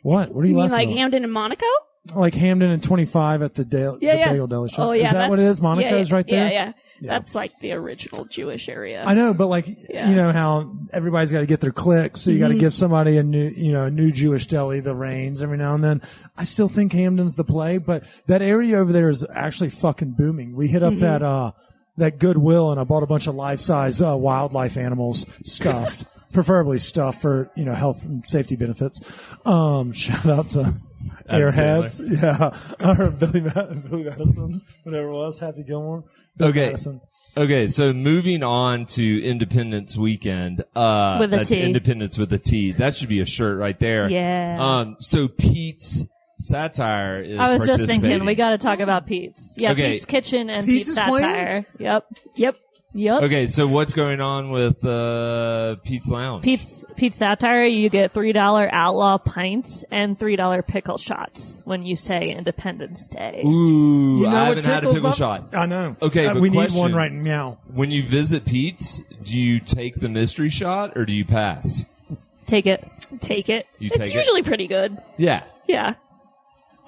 B: What are you
H: You mean
B: laughing at?
H: Hamden and Monaco?
B: Like Hamden and 25 at the Bagel Deli shop.
H: Oh, yeah.
B: Is that what it is? Monaco's
H: yeah,
B: right there?
H: Yeah.
B: Yeah.
H: That's the original Jewish area.
B: I know, but
H: Yeah.
B: you know how everybody's got to get their clicks, so you got to give somebody a new Jewish deli the reins every now and then. I still think Hamden's the play, but that area over there is actually fucking booming. We hit up that Goodwill, and I bought a bunch of life-size wildlife animals stuffed. preferably stuff for, health and safety benefits. Shout out to Airheads. Yeah. Or Billy Madison, whatever it was. Happy Gilmore. Billy Madison.
E: Okay, so moving on to Independence Weekend.
G: With a
E: that's
G: T.
E: Independence with a T. That should be a shirt right there.
G: Yeah.
E: So Pete's Satire is
G: I was just
E: participating.
G: thinking we got to talk about Pete's. Yeah,
E: Okay.
G: Pete's Kitchen and
B: Pete's
G: Pete's
B: is playing?
G: Satire. Yep.
E: Okay, so what's going on with Pete's Lounge?
G: Pete's Satire, you get $3 Outlaw pints and $3 pickle shots when you say Independence Day.
E: Ooh, I
B: what
E: haven't had a
B: tickles
E: pickle
B: my-
E: shot.
B: I know.
E: Okay, but
B: we
E: question.
B: need one right now.
E: When you visit Pete's, do you take the mystery shot or do you pass?
G: Take it.
H: Take it.
E: You
H: It's
E: take it?
H: usually pretty good.
E: Yeah.
H: Yeah.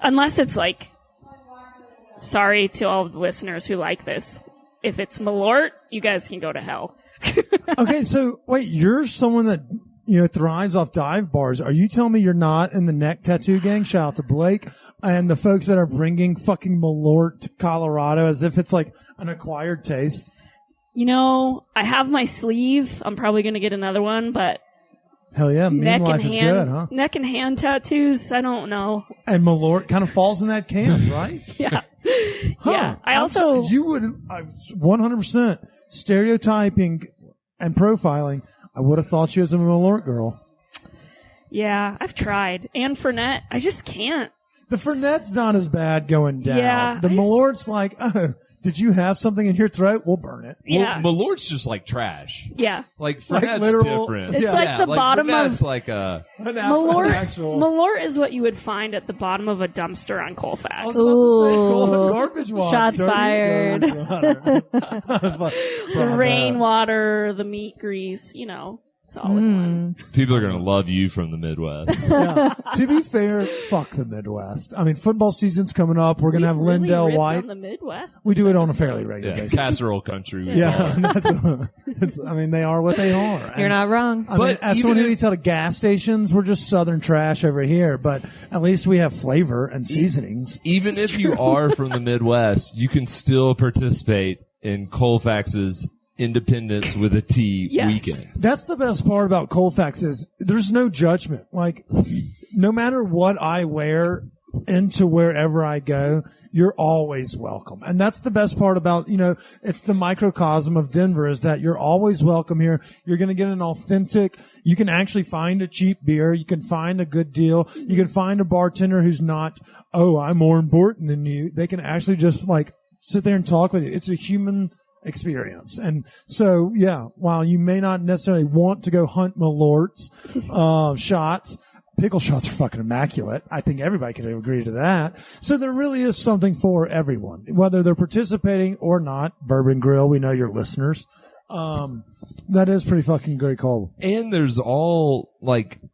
H: Unless it's like, sorry to all the listeners who like this. If it's Malort, you guys can go to hell.
B: Okay, so wait, you're someone that thrives off dive bars. Are you telling me you're not in the neck tattoo gang? Shout out to Blake and the folks that are bringing fucking Malort to Colorado as if it's like an acquired taste.
H: I have my sleeve. I'm probably going to get another one, but
B: Hell yeah,
H: neck
B: mean
H: and
B: life is
H: hand,
B: good, huh?
H: neck and hand tattoos. I don't know.
B: And Malort kind of falls in that camp, right?
H: Yeah.
B: Huh.
H: Yeah. I also,
B: you would 100% stereotyping and profiling. I would have thought you as a Malort girl.
H: yeah, I've tried. And Fernet, I just can't.
B: The Fernet's not as bad going down.
H: Yeah,
B: The Malort's like, oh, did you have something in your throat? We'll burn it.
H: Yeah.
E: Well, Malort's just like trash.
H: Yeah.
E: Like,
B: Like
E: Fernet's
B: literal-
E: different.
H: It's like the bottom of-
E: Fernet's like a...
H: Malort is what you would find at the bottom of a dumpster on
B: I
H: Colfax.
B: was about to say,
G: Ooh.
B: garbage water.
G: Shots
B: dirty
G: fired.
B: garbage water.
H: The rainwater, the meat grease, it's all in one.
E: People are going to love you from the Midwest.
B: Yeah. To be fair, fuck the Midwest. I mean, football season's coming up. We're going to have
H: We've really
B: Lindell
H: ripped
B: White.
H: on the Midwest.
B: We do it on a fairly regular
E: Yeah,
B: basis.
E: casserole country. we
B: Yeah,
E: call it.
B: I mean, they are what they are.
G: You're not wrong.
B: I mean,
E: But
B: as
E: even
B: someone who
E: if-
B: eats out of gas stations, we're just southern trash over here. But at least we have flavor and seasonings.
E: Even if you are from the Midwest, you can still participate in Colfax's Independence with a T
H: Yes.
E: weekend.
B: That's the best part about Colfax is there's no judgment. Like, no matter what I wear into wherever I go, you're always welcome. And that's the best part about, it's the microcosm of Denver is that you're always welcome here. You're going to get an authentic, you can actually find a cheap beer. You can find a good deal. You can find a bartender who's not, oh, I'm more important than you. They can actually just like sit there and talk with you. It's a human experience. And so, yeah, while you may not necessarily want to go hunt Malort's, shots, pickle shots are fucking immaculate. I think everybody could agree to that. So there really is something for everyone, whether they're participating or not. Bourbon Grill, we know your listeners. That is pretty fucking great call.
E: And there's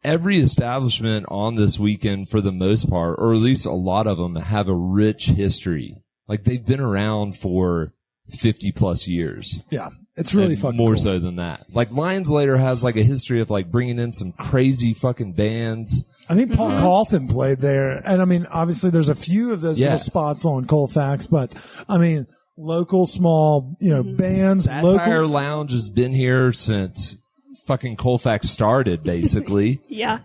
E: every establishment on this weekend for the most part, or at least a lot of them, have a rich history. Like they've been around for 50 plus years.
B: Yeah. It's really
E: And
B: fucking
E: more
B: cool.
E: so than that. Like Lions Later has like a history of like bringing in some crazy fucking bands.
B: I think Paul Cauthen played there. And I mean, obviously there's a few of those
E: Yeah.
B: little spots on Colfax, but I mean, local, small, bands,
E: Satire
B: local.
E: Lounge has been here since fucking Colfax started, basically.
H: Yeah.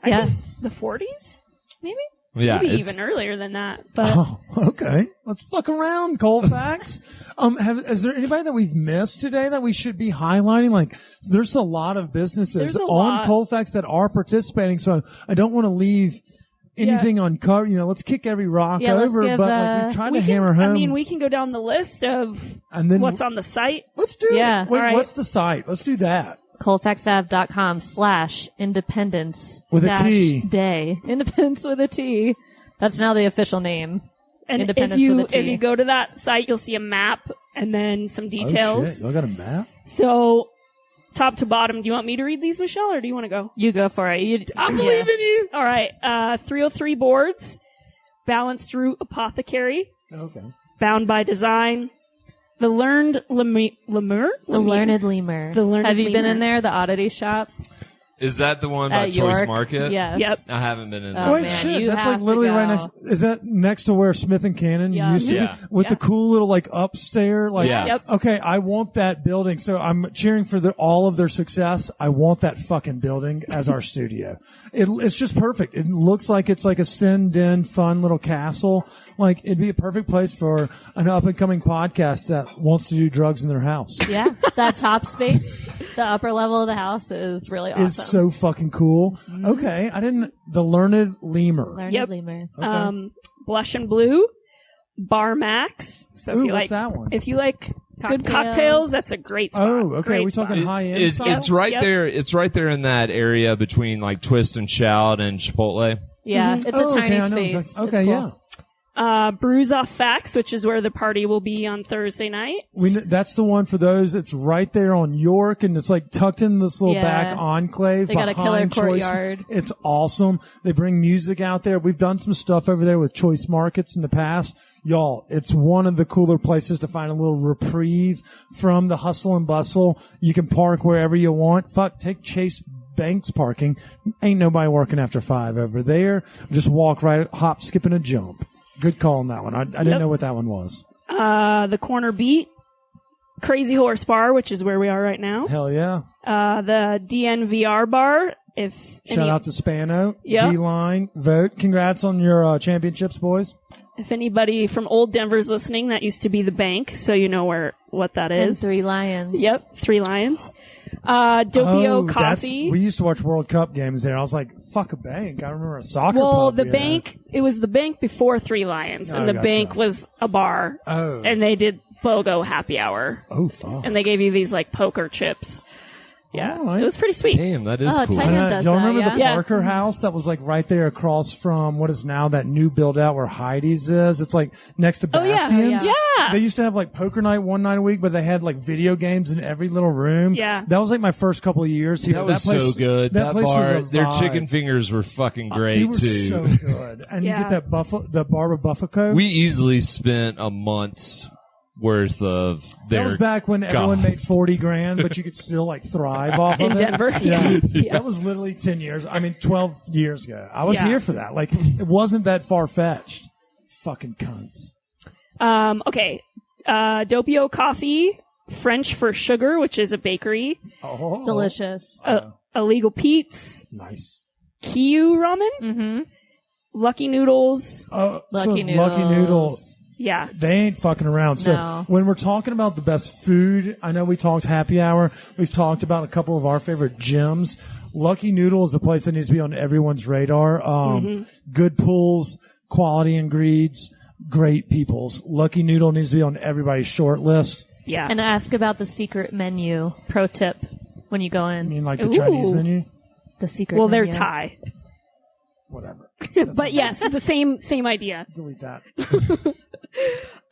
G: Yeah.
H: I think the 40s, maybe?
E: Yeah,
H: Maybe
E: it's-
H: even earlier than that. But
B: Oh, okay. Let's fuck around, Colfax. Is there anybody that we've missed today that we should be highlighting? Like, there's a lot of businesses
H: There's a
B: on
H: lot.
B: Colfax that are participating, so I don't want to leave anything uncovered. Let's kick every rock
G: Yeah, let's
B: over,
G: give,
B: but like we've tried to
H: we
B: hammer home.
H: we can go down the list of
B: and then
H: what's on the site.
B: let's do
G: Yeah.
B: it. Wait,
H: All right.
B: what's the site? Let's do that.
G: ColfaxAve.com/independence
B: With a T.
G: Day. Independence with a T. That's now the official name.
H: And
G: Independence
H: if you
G: with a T.
H: if you go to that site, you'll see a map and then some
B: Oh
H: details.
B: shit! Y'all got a map?
H: So, top to bottom, do you want me to read these, Michelle, or do you want to go?
G: You go for it.
B: I'm leaving you.
H: All right. 303 boards, Balanced Root Apothecary,
B: Okay.
H: Bound by Design, The Learned Lemur?
G: The Learned Lemur.
H: The Learned
G: Have you been
H: Lemur.
G: in there, the oddity shop?
E: Is that the one by
G: At
E: Choice
G: York.
E: Market?
G: Yes.
H: Yep.
E: I haven't been in
G: Oh,
E: there.
B: Wait,
G: man,
B: shit,
G: you
B: that's like
G: have to
B: literally right
G: go.
B: next. Is that next to where Smith and Cannon
H: Yeah.
B: used to
E: Yeah.
B: be? With
H: Yeah.
B: the cool little like upstairs, like
E: Yeah.
H: Yep.
B: okay, I want that building. So I'm cheering for all of their success. I want that fucking building as our studio. It's just perfect. It looks like it's like a sin-den fun little castle. Like it'd be a perfect place for an up and coming podcast that wants to do drugs in their house.
G: Yeah, that top space, the upper level of the house is really awesome.
B: It's so fucking cool. Okay, the Learned Lemur.
G: Learned
H: Yep.
G: Lemur.
B: Okay.
H: Blush and Blue, Bar Max. So
B: Ooh,
H: if you
B: what's
H: like,
B: that one?
H: if you like good
G: Cocktails.
H: cocktails, that's a great spot.
B: Oh, okay.
H: Great
B: Are we talking
H: spot.
B: high end
E: It,
B: style?
E: it's right
H: Yep.
E: there. It's right there in that area between like Twist and Shout and Chipotle.
G: Yeah,
H: Mm-hmm.
G: it's
B: Oh,
G: a tiny
B: okay, I know
G: space.
B: exactly. Okay,
G: It's
B: yeah.
G: cool.
H: Brews Off Facts, which is where the party will be on Thursday night.
B: That's the one for those. It's right there on York, and it's like tucked in this little
G: Yeah.
B: back enclave.
G: They got a killer
B: behind Choice.
G: courtyard.
B: It's awesome. They bring music out there. We've done some stuff over there with Choice Markets in the past. Y'all, it's one of the cooler places to find a little reprieve from the hustle and bustle. You can park wherever you want. Fuck, take Chase Banks parking. Ain't nobody working after 5 over there. Just walk right, hop, skip, and a jump. Good call on that one. I didn't
H: Yep.
B: know what that one was.
H: The Corner Beat, Crazy Horse Bar, which is where we are right now.
B: Hell yeah.
H: The DNVR Bar.
B: Shout out to Spano,
H: Yep.
B: D-Line, Vote. Congrats on your championships, boys.
H: If anybody from Old Denver's listening, that used to be the bank, so you know what that
G: And
H: is.
G: 3 Lions.
H: Yep, 3 Lions. Doppio Coffee.
B: We used to watch World Cup games there. I was like, fuck a bank. I remember a soccer
H: Well,
B: pub
H: the
B: we had.
H: bank, it was the bank before 3 Lions, and
B: Oh,
H: the
B: gotcha.
H: bank was a bar.
B: Oh.
H: And they did BOGO happy hour.
B: Oh, fuck.
H: And they gave you these, like, poker chips. Yeah.
B: All right.
H: It was pretty sweet.
E: Damn, that is
G: Oh,
E: cool.
G: tight
B: And,
G: end does
B: y'all
G: that,
B: remember
G: yeah?
B: the
H: Yeah.
B: Parker house that was like right there across from what is now that new build out where Heidi's is? It's like next to
H: Oh, yeah.
B: Bastion's.
H: Yeah.
B: They used to have like poker night one night a week, but they had like video games in every little room.
H: Yeah.
B: That was like my first couple of years here.
E: That was
B: place,
E: so good. That
B: place
E: bar,
B: was a
E: their
B: vibe.
E: chicken fingers were fucking great
B: They were
E: too.
B: so good. And
H: Yeah.
B: you get that the Barber Buffaco.
E: We easily spent a month's worth of their
B: That was back when everyone made
E: cost.
B: 40 grand, but you could still like thrive off of
H: In
B: it.
H: Denver.
B: Yeah.
H: Yeah.
B: That was literally 12 years ago. I was
H: Yeah.
B: here for that. Like, it wasn't that far fetched. Fucking cunts.
H: Okay. Doppio Coffee, French for Sugar, which is a bakery.
B: Oh.
G: Delicious.
H: Illegal Pete's,
B: Nice.
H: Kiyu Ramen,
G: Mm-hmm.
H: Lucky Noodles.
G: Lucky
B: Lucky Noodle.
H: Yeah.
B: They ain't fucking around. So
G: No.
B: when we're talking about the best food, I know we talked happy hour. We've talked about a couple of our favorite gyms. Lucky Noodle is a place that needs to be on everyone's radar. Good pulls, quality ingredients, great peoples. Lucky Noodle needs to be on everybody's short list.
H: Yeah.
G: And ask about the secret menu. Pro tip when you go
B: I
G: in.
B: mean, like the
H: Ooh.
B: Chinese menu.
G: The secret
H: well, they're
G: menu.
H: Thai.
B: Whatever.
H: But yes, the same idea.
B: Delete that.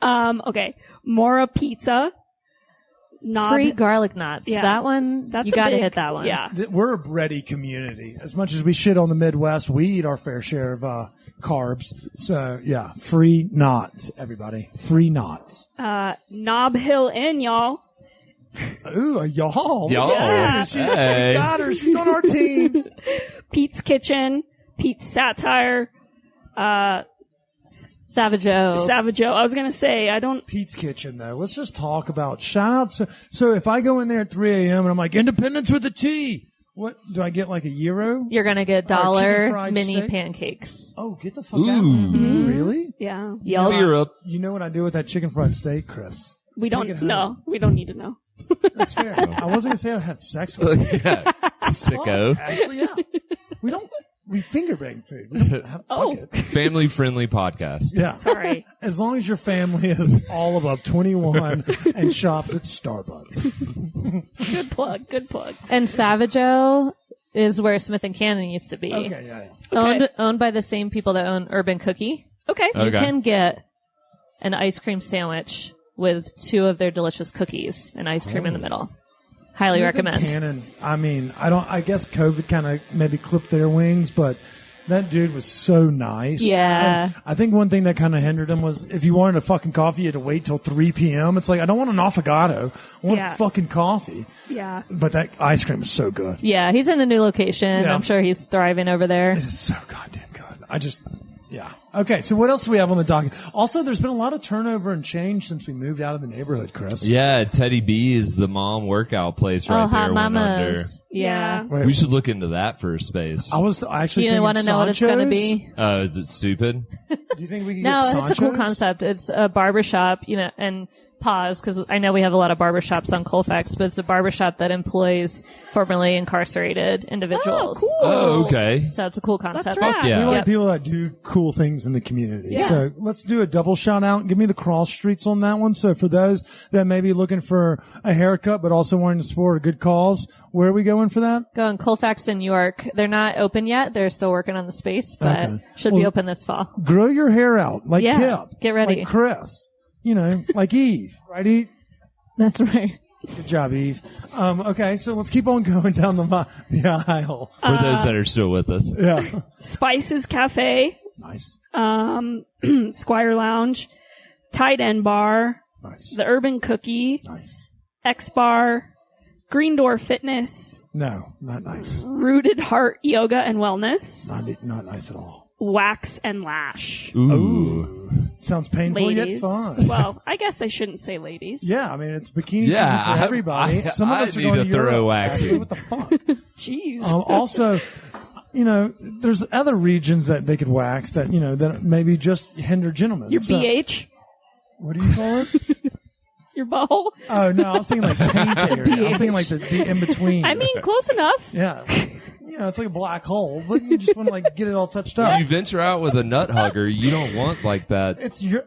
H: Okay. Mora Pizza. Knob.
G: Free garlic knots.
H: Yeah.
G: That one,
H: That's
G: you
H: a
G: got to
H: big-
G: hit that one.
H: Yeah.
B: We're a bready community. As much as we shit on the Midwest, we eat our fair share of carbs. So yeah, free knots, everybody. Free knots.
H: Knob Hill Inn, y'all.
B: Ooh, a y'all.
E: Y'all.
B: Look at her. She
E: Hey.
B: got her. She's on our team.
H: Pete's Kitchen. Pete's Satire.
G: Savage O.
H: Savage O. I was gonna say, I don't.
B: Pete's Kitchen, though. Let's just talk about shout out to. So if I go in there at 3 a.m. and I'm like, Independence with a T, what do I get? Like a euro?
G: You're going to get
B: Or chicken
G: dollar
B: fried
G: mini
B: steak?
G: pancakes.
B: Oh, get the fuck out. Really?
H: Yeah.
E: Syrup.
B: You know what I do with that chicken fried steak, Chris?
H: We
B: Take it
H: don't
B: home.
H: know. We don't need to know.
B: That's fair. I wasn't gonna say I have sex with you.
E: Yeah. Sicko.
B: Actually, yeah. We finger bang food. We don't have,
H: Oh.
B: fuck it.
E: Family friendly podcast.
B: Yeah.
H: Sorry.
B: As long as your family is all above 21 and shops at Starbucks.
H: Good plug. Good plug.
G: And Savage O is where Smith and Cannon used to be.
B: Okay, yeah.
H: Okay.
G: Owned by the same people that own Urban Cookie.
H: Okay.
G: You can get an ice cream sandwich with 2 of their delicious cookies and ice cream in the middle. Highly
B: Smith and
G: recommend.
B: Cannon, I mean, I guess COVID kind of maybe clipped their wings, but That dude was so nice.
G: Yeah.
B: And I think one thing that kind of hindered him was if you wanted a fucking coffee, you had to wait till 3 p.m. It's like, I don't want an affogato. I want fucking coffee.
H: Yeah.
B: But that ice cream is so good.
G: Yeah, he's in a new location.
B: Yeah.
G: I'm sure he's thriving over there.
B: It is so goddamn good. Yeah. Okay, so what else do we have on the docket? Also, there's been a lot of turnover and change since we moved out of the neighborhood, Chris.
E: Yeah, Teddy B is the mom workout place right there.
G: Hot
E: Went under.
G: Mamas. Yeah.
B: Wait,
E: We should look into that for a space.
B: I was actually
G: You
B: thinking
G: want to know what it's going to
B: Sancho's.
G: be?
E: Is it stupid?
B: Do you think we can
G: No,
B: get Sancho's?
G: it's a cool concept. It's a barbershop, and pause, because I know we have a lot of barbershops on Colfax, but it's a barbershop that employs formerly incarcerated individuals.
H: cool.
E: Oh, okay.
G: So it's a cool concept.
H: That's rad.
E: Fuck yeah.
B: We like
G: Yep.
B: people that do cool things in the community.
H: Yeah.
B: So let's do a double shout out. Give me the cross streets on that one. So for those that may be looking for a haircut but also wanting to support a good cause, where are we going for that?
G: Going Colfax in York. They're not open yet. They're still working on the space, but
B: Okay.
G: should be
B: Well,
G: open this fall.
B: Grow your hair out like
G: Yeah.
B: Kip.
G: Get ready.
B: Like Chris. Like Eve. Right, Eve?
G: That's right.
B: Good job, Eve. Okay, so let's keep on going down the aisle.
E: For those that are still with us.
B: Yeah.
H: Spices Cafe,
B: Nice.
H: Squire Lounge, Tide End Bar,
B: Nice.
H: The Urban Cookie,
B: Nice.
H: X Bar, Green Door Fitness,
B: No, not nice.
H: Rooted Heart Yoga and Wellness,
B: Not nice at all.
H: Wax and Lash.
E: Ooh.
B: Sounds painful yet
H: Ladies.
B: fun.
H: Well, I guess I shouldn't say ladies.
B: Yeah, I mean, it's bikini
E: Yeah,
B: season for everybody.
E: Some
B: of us are
E: need
B: going
E: a
B: to
E: thorough
B: Europe.
E: waxing.
B: Actually, what the fuck?
H: Jeez.
B: Also, there's other regions that they could wax that, that maybe just hinder gentlemen.
H: Your
B: So-
H: BH?
B: What do you call it?
H: Your butthole?
B: Oh, no, I was thinking like taint area. I was thinking like the in-between.
H: I mean, close enough.
B: Yeah. It's like a black hole, but you just want to like get it all touched up.
E: You venture out with a nut hugger, you don't want like that.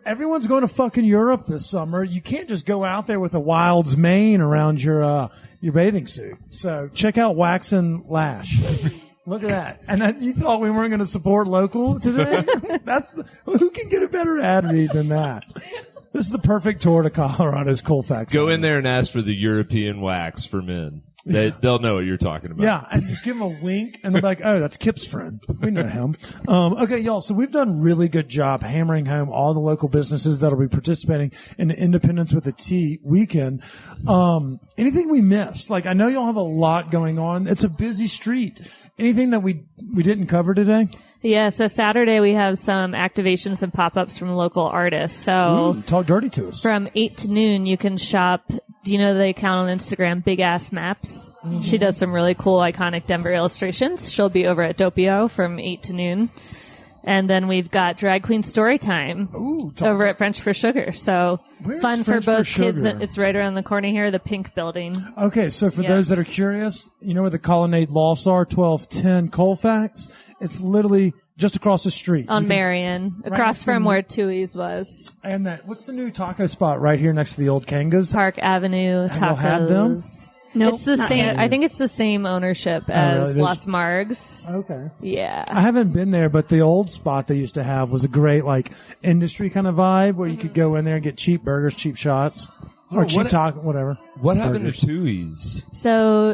B: Everyone's going to fucking Europe this summer. You can't just go out there with a Wild's mane around your bathing suit. So check out Wax and Lash. Look at that. And you thought we weren't going to support local today? Who can get a better ad read than that? This is the perfect tour to Colorado's Colfax.
E: Go in there and ask for the European wax for men. They'll know what you're talking about.
B: Yeah, and just give them a wink, and they'll be like, oh, that's Kip's friend. We know him. Okay, y'all, so we've done a really good job hammering home all the local businesses that'll be participating in the Independence with a T weekend. Anything we missed? Like, I know y'all have a lot going on. It's a busy street. Anything that we didn't cover today?
G: Yeah, so Saturday we have some activations and pop-ups from local artists. So
B: Ooh, talk dirty to us.
G: from 8 to noon, you can shop. Do you know the account on Instagram, Big Ass Maps?
B: Mm-hmm.
G: She does some really cool, iconic Denver illustrations. She'll be over at Doppio from 8 to noon. And then we've got Drag Queen Storytime
B: Ooh,
G: over at French for Sugar. So
B: Where's
G: fun
B: French
G: for
B: for
G: both kids.
B: Sugar?
G: It's right around the corner here, the pink building.
B: Okay, so for
G: Yes.
B: those that are curious, you know where the Colonnade Lofts are, 1210 Colfax? It's literally just across the street.
G: On
B: You can-
G: Marion,
B: next
G: across
B: to
G: from
B: the-
G: where Tui's was.
B: And what's the new taco spot right here next to the old Kangas?
G: Park Avenue
B: Have y'all had them?
G: Tacos.
H: Nope,
G: It's the
H: not
G: same.
H: yet.
G: I think it's the same ownership
B: really?
G: as
B: There's-
G: Las Margs.
B: Okay.
G: Yeah.
B: I haven't been there, but the old spot they used to have was a great like industry kind of vibe where you could go in there and get cheap burgers, cheap shots, or cheap taco, whatever.
E: What happened
B: Burgers.
E: to Tui's?
G: So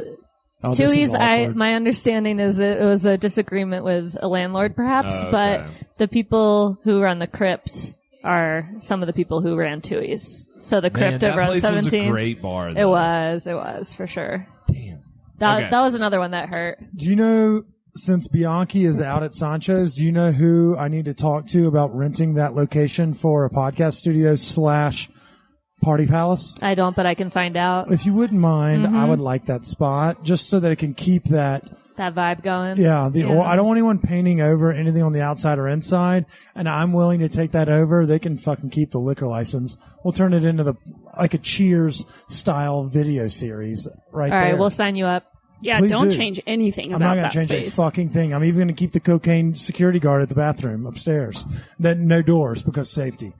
B: Oh, this is
G: Tui's,
B: awkward.
G: my understanding is it was a disagreement with a landlord, perhaps,
E: Oh, okay.
G: but the people who run the crypt are some of the people who ran Tui's. So the
E: Man,
G: crypt
E: that
G: over on
E: place was a
G: 17.
E: great bar.
G: It
E: though.
G: was for sure.
E: Damn.
G: That
E: Okay.
G: that was another one that hurt.
B: Do you know, since Bianchi is out at Sancho's, do you know who I need to talk to about renting that location for a podcast studio / party palace?
G: I don't, but I can find out
B: If you wouldn't mind,
G: Mm-hmm.
B: I would like that spot just so that it can keep that.
G: that vibe going.
B: Yeah, Or I don't want anyone painting over anything on the outside or inside, and I'm willing to take that over. They can fucking keep the liquor license. We'll turn it into like a Cheers style video series right
G: All
B: there.
G: right, we'll sign you up.
H: Yeah,
B: Please
H: don't
B: do.
H: change anything
B: I'm
H: about
B: not going
H: that
B: to change
H: space.
B: a fucking thing. I'm even going to keep the cocaine security guard at the bathroom upstairs. Then no doors because safety.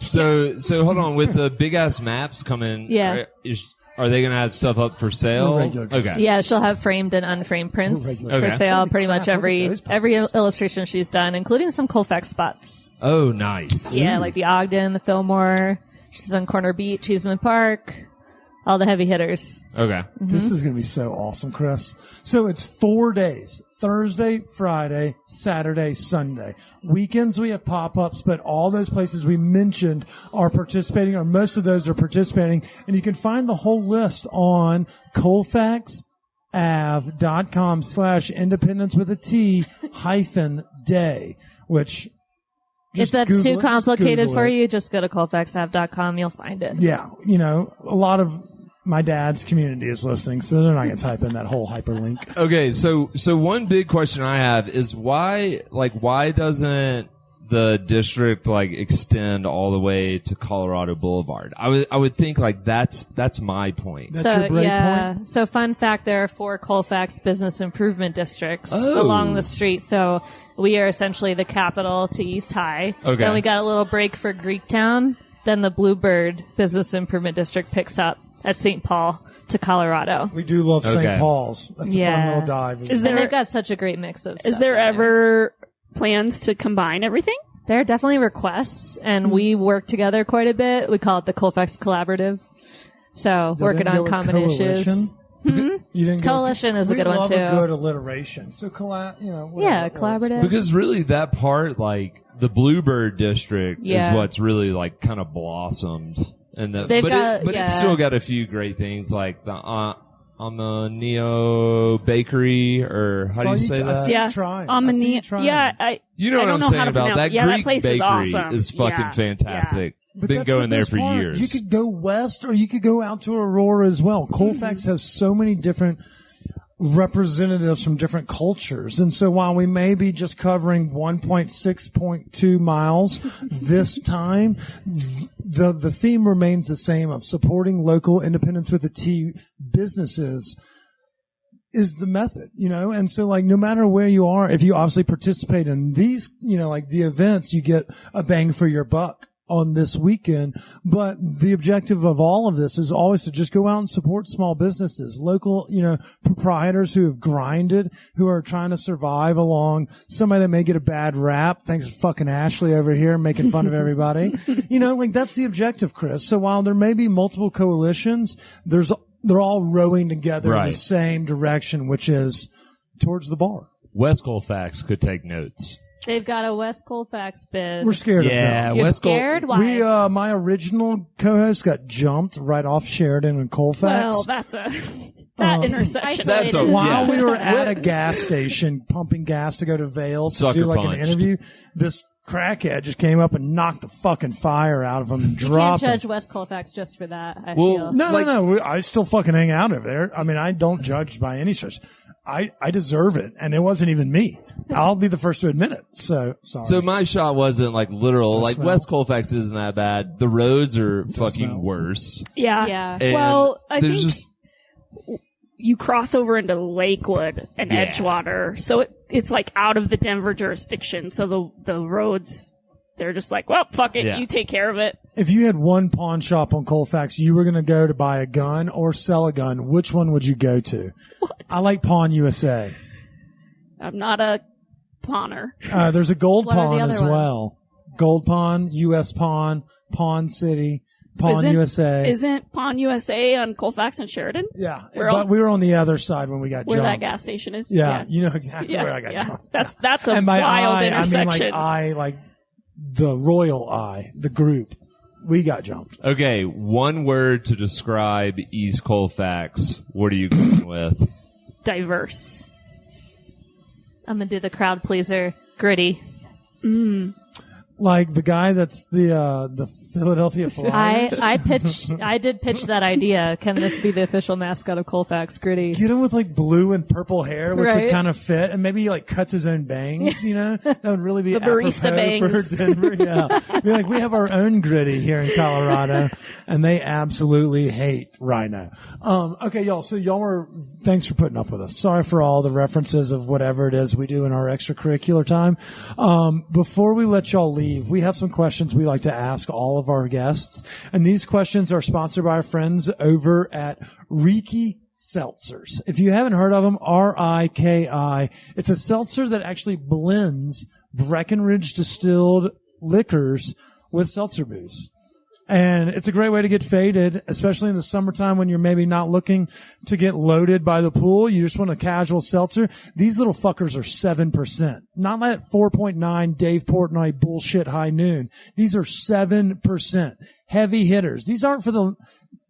E: So hold on. With the big ass maps coming,
G: Yeah.
E: are they going to have stuff up for sale?
B: Regular.
E: Okay.
G: Yeah, she'll have framed and unframed prints
B: regular.
E: Okay.
G: for sale.
B: Holy
G: Pretty
B: crap,
G: much
B: look at
G: every
B: those
G: every
B: puppies.
G: illustration she's done, including some Colfax spots.
E: Oh, nice.
G: Yeah, like the Ogden, the Fillmore. She's done Corner Beach, Cheeseman Park. all the heavy hitters.
E: Okay.
B: This is going to be so awesome, Chris. So it's 4 days. Thursday, Friday, Saturday, Sunday. Weekends we have pop-ups, but all those places we mentioned are participating, or most of those are participating. And you can find the whole list on ColfaxAveDen.com/independence with a T -day, which
G: If that's
B: Google
G: too
B: it,
G: complicated
B: Google
G: for
B: it.
G: you, just go to ColfaxAve.com. You'll find it.
B: Yeah, you know, a lot of my dad's community is listening, so they're not going to type in that whole hyperlink.
E: Okay, so one big question I have is why doesn't the district extend all the way to Colorado Boulevard? I would think that's my point.
B: That's your break point?
G: So fun fact, there are 4 Colfax business improvement districts
E: Oh.
G: along the street. So we are essentially the capital to East High.
E: Okay.
G: Then we got a little break for Greektown. Then the Bluebird Business Improvement District picks up at St. Paul to Colorado.
B: We do love
E: Okay.
B: St. Paul's. That's a fun little dive.
H: Is
G: And
H: there
G: they've got such a great mix of stuff.
H: is there
G: in
H: ever plans to combine everything?
G: There are definitely requests, and we work together quite a bit. We call it the Colfax Collaborative. So
B: You
G: working
B: didn't go
G: on
B: with
G: common issues.
B: coalition? You didn't go-
G: Coalition is a
B: we
G: good one,
B: love
G: too.
B: a good alliteration. So whatever
G: Yeah,
B: it works.
G: collaborative.
E: Because really that part, the Bluebird district
G: Yeah.
E: is what's really kind of blossomed. And that's,
G: They've
E: but
G: got-
E: it's still got a few great things like the Neo Bakery, or how do you say that?
H: Yeah.
B: Trying.
E: You know
H: I
E: what
H: don't
E: I'm
H: know
E: saying
H: how to
E: about
H: pronounce
E: that
H: it. Yeah, that
E: Greek
H: place is
E: bakery
H: awesome.
E: is fucking
H: Yeah,
E: fantastic.
B: But
E: Been
B: that's
E: going
B: the
E: there
B: best
E: for
B: part.
E: years.
B: You could go west, or you could go out to Aurora as well. Colfax has so many different representatives from different cultures. And so while we may be just covering 1.6.2 miles this time, the theme remains the same of supporting local independence with a T businesses is the method, and so no matter where you are, if you obviously participate in these, the events, you get a bang for your buck on this weekend. But the objective of all of this is always to just go out and support small businesses, local, proprietors who have grinded, who are trying to survive along somebody that may get a bad rap. Thanks to fucking Ashley over here making fun of everybody. That's the objective, Chris. So while there may be multiple coalitions, they're all rowing together in the same direction, which is towards the bar.
E: West Colfax could take notes.
G: They've got a West Colfax bid.
B: We're scared of them.
G: You're
E: West
G: scared? Why?
B: We, my original co-host got jumped right off Sheridan and Colfax.
H: Well, that's that intersection.
E: That's a-
B: While
E: yeah.
B: we were at a gas station pumping gas to go to Vail to
E: Sucker
B: do an
E: punched.
B: interview, this crackhead just came up and knocked the fucking fire out of him and
G: You can't
B: dropped him.
G: judge West Colfax just for that, I feel.
B: No. I still fucking hang out over there. I mean, I don't judge by any stretch. I deserve it, and it wasn't even me. I'll be the first to admit it. So, sorry.
E: So my shot wasn't literal.
B: Does smell.
E: West Colfax isn't that bad. The roads are fucking
B: smell.
E: worse.
H: Yeah.
G: Yeah.
E: And
H: Well, I
E: there's
H: think
E: just
H: you cross over into Lakewood and
E: Yeah.
H: Edgewater, so it's out of the Denver jurisdiction. So the roads, they're just well, fuck it,
E: Yeah.
H: you take care of it.
B: if you had one pawn shop on Colfax, you were going to go to buy a gun or sell a gun, which one would you go to? I like Pawn USA.
H: I'm not a pawner.
B: There's a Gold
G: What are the
B: Pawn
G: other
B: as
G: ones?
B: well. Gold Pawn, US Pawn, Pawn City, Pawn USA.
H: Isn't Pawn USA on Colfax and Sheridan?
B: Yeah,
H: We're
B: but
H: all-
B: we were on the other side when we got
H: Where
B: jumped.
H: that gas station is?
B: Yeah, you know exactly
H: Yeah,
B: where I got
H: yeah.
B: jumped.
H: That's a
B: And by
H: wild
B: I mean
H: intersection.
B: like the Royal I, the group. We got jumped.
E: okay. One word to describe East Colfax. What are you going with?
H: Diverse.
G: I'm going to do the crowd pleaser. Gritty.
B: Like the guy that's the Philadelphia Flyers.
G: I did pitch that idea. Can this be the official mascot of Colfax? Gritty.
B: Get him with blue and purple hair, which would
G: Right.
B: kind of fit, and maybe he cuts his own bangs. That would really be
H: The barista
B: apropos
H: bangs.
B: for Denver. Yeah, be we have our own Gritty here in Colorado, and they absolutely hate Rhino. Okay, y'all. So thanks for putting up with us. Sorry for all the references of whatever it is we do in our extracurricular time. Before we let y'all leave, we have some questions we like to ask all of our guests, and these questions are sponsored by our friends over at Riki Seltzers. If you haven't heard of them, RIKI, it's a seltzer that actually blends Breckenridge distilled liquors with seltzer booze. And it's a great way to get faded, especially in the summertime when you're maybe not looking to get loaded by the pool. You just want a casual seltzer. These little fuckers are 7%. Not that 4.9 Dave Portnoy bullshit high noon. These are 7%. Heavy hitters. These aren't for the,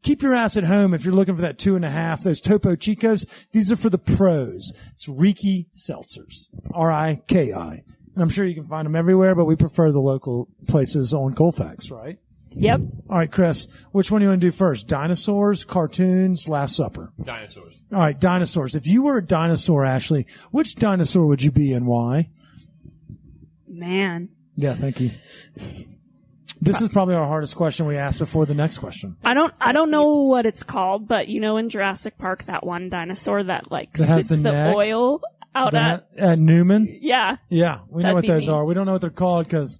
B: keep your ass at home if you're looking for that 2.5. Those Topo Chicos, these are for the pros. It's Riki Seltzers. R-I-K-I. And I'm sure you can find them everywhere, but we prefer the local places on Colfax, right?
H: Yep.
B: All right, Chris, which one do you want to do first? Dinosaurs, cartoons, Last Supper?
E: Dinosaurs.
B: All right, dinosaurs. If you were a dinosaur, Ashley, which dinosaur would you be and why?
H: Man.
B: Yeah, thank you. This is probably our hardest question we asked before the next question.
H: I don't know what it's called, but you know in Jurassic Park that one dinosaur that
B: That has
H: spits
B: the neck?
H: oil out
B: At Newman?
H: Yeah.
B: Yeah, we know
H: That'd
B: what
H: be
B: those
H: me.
B: are. We don't know what they're called because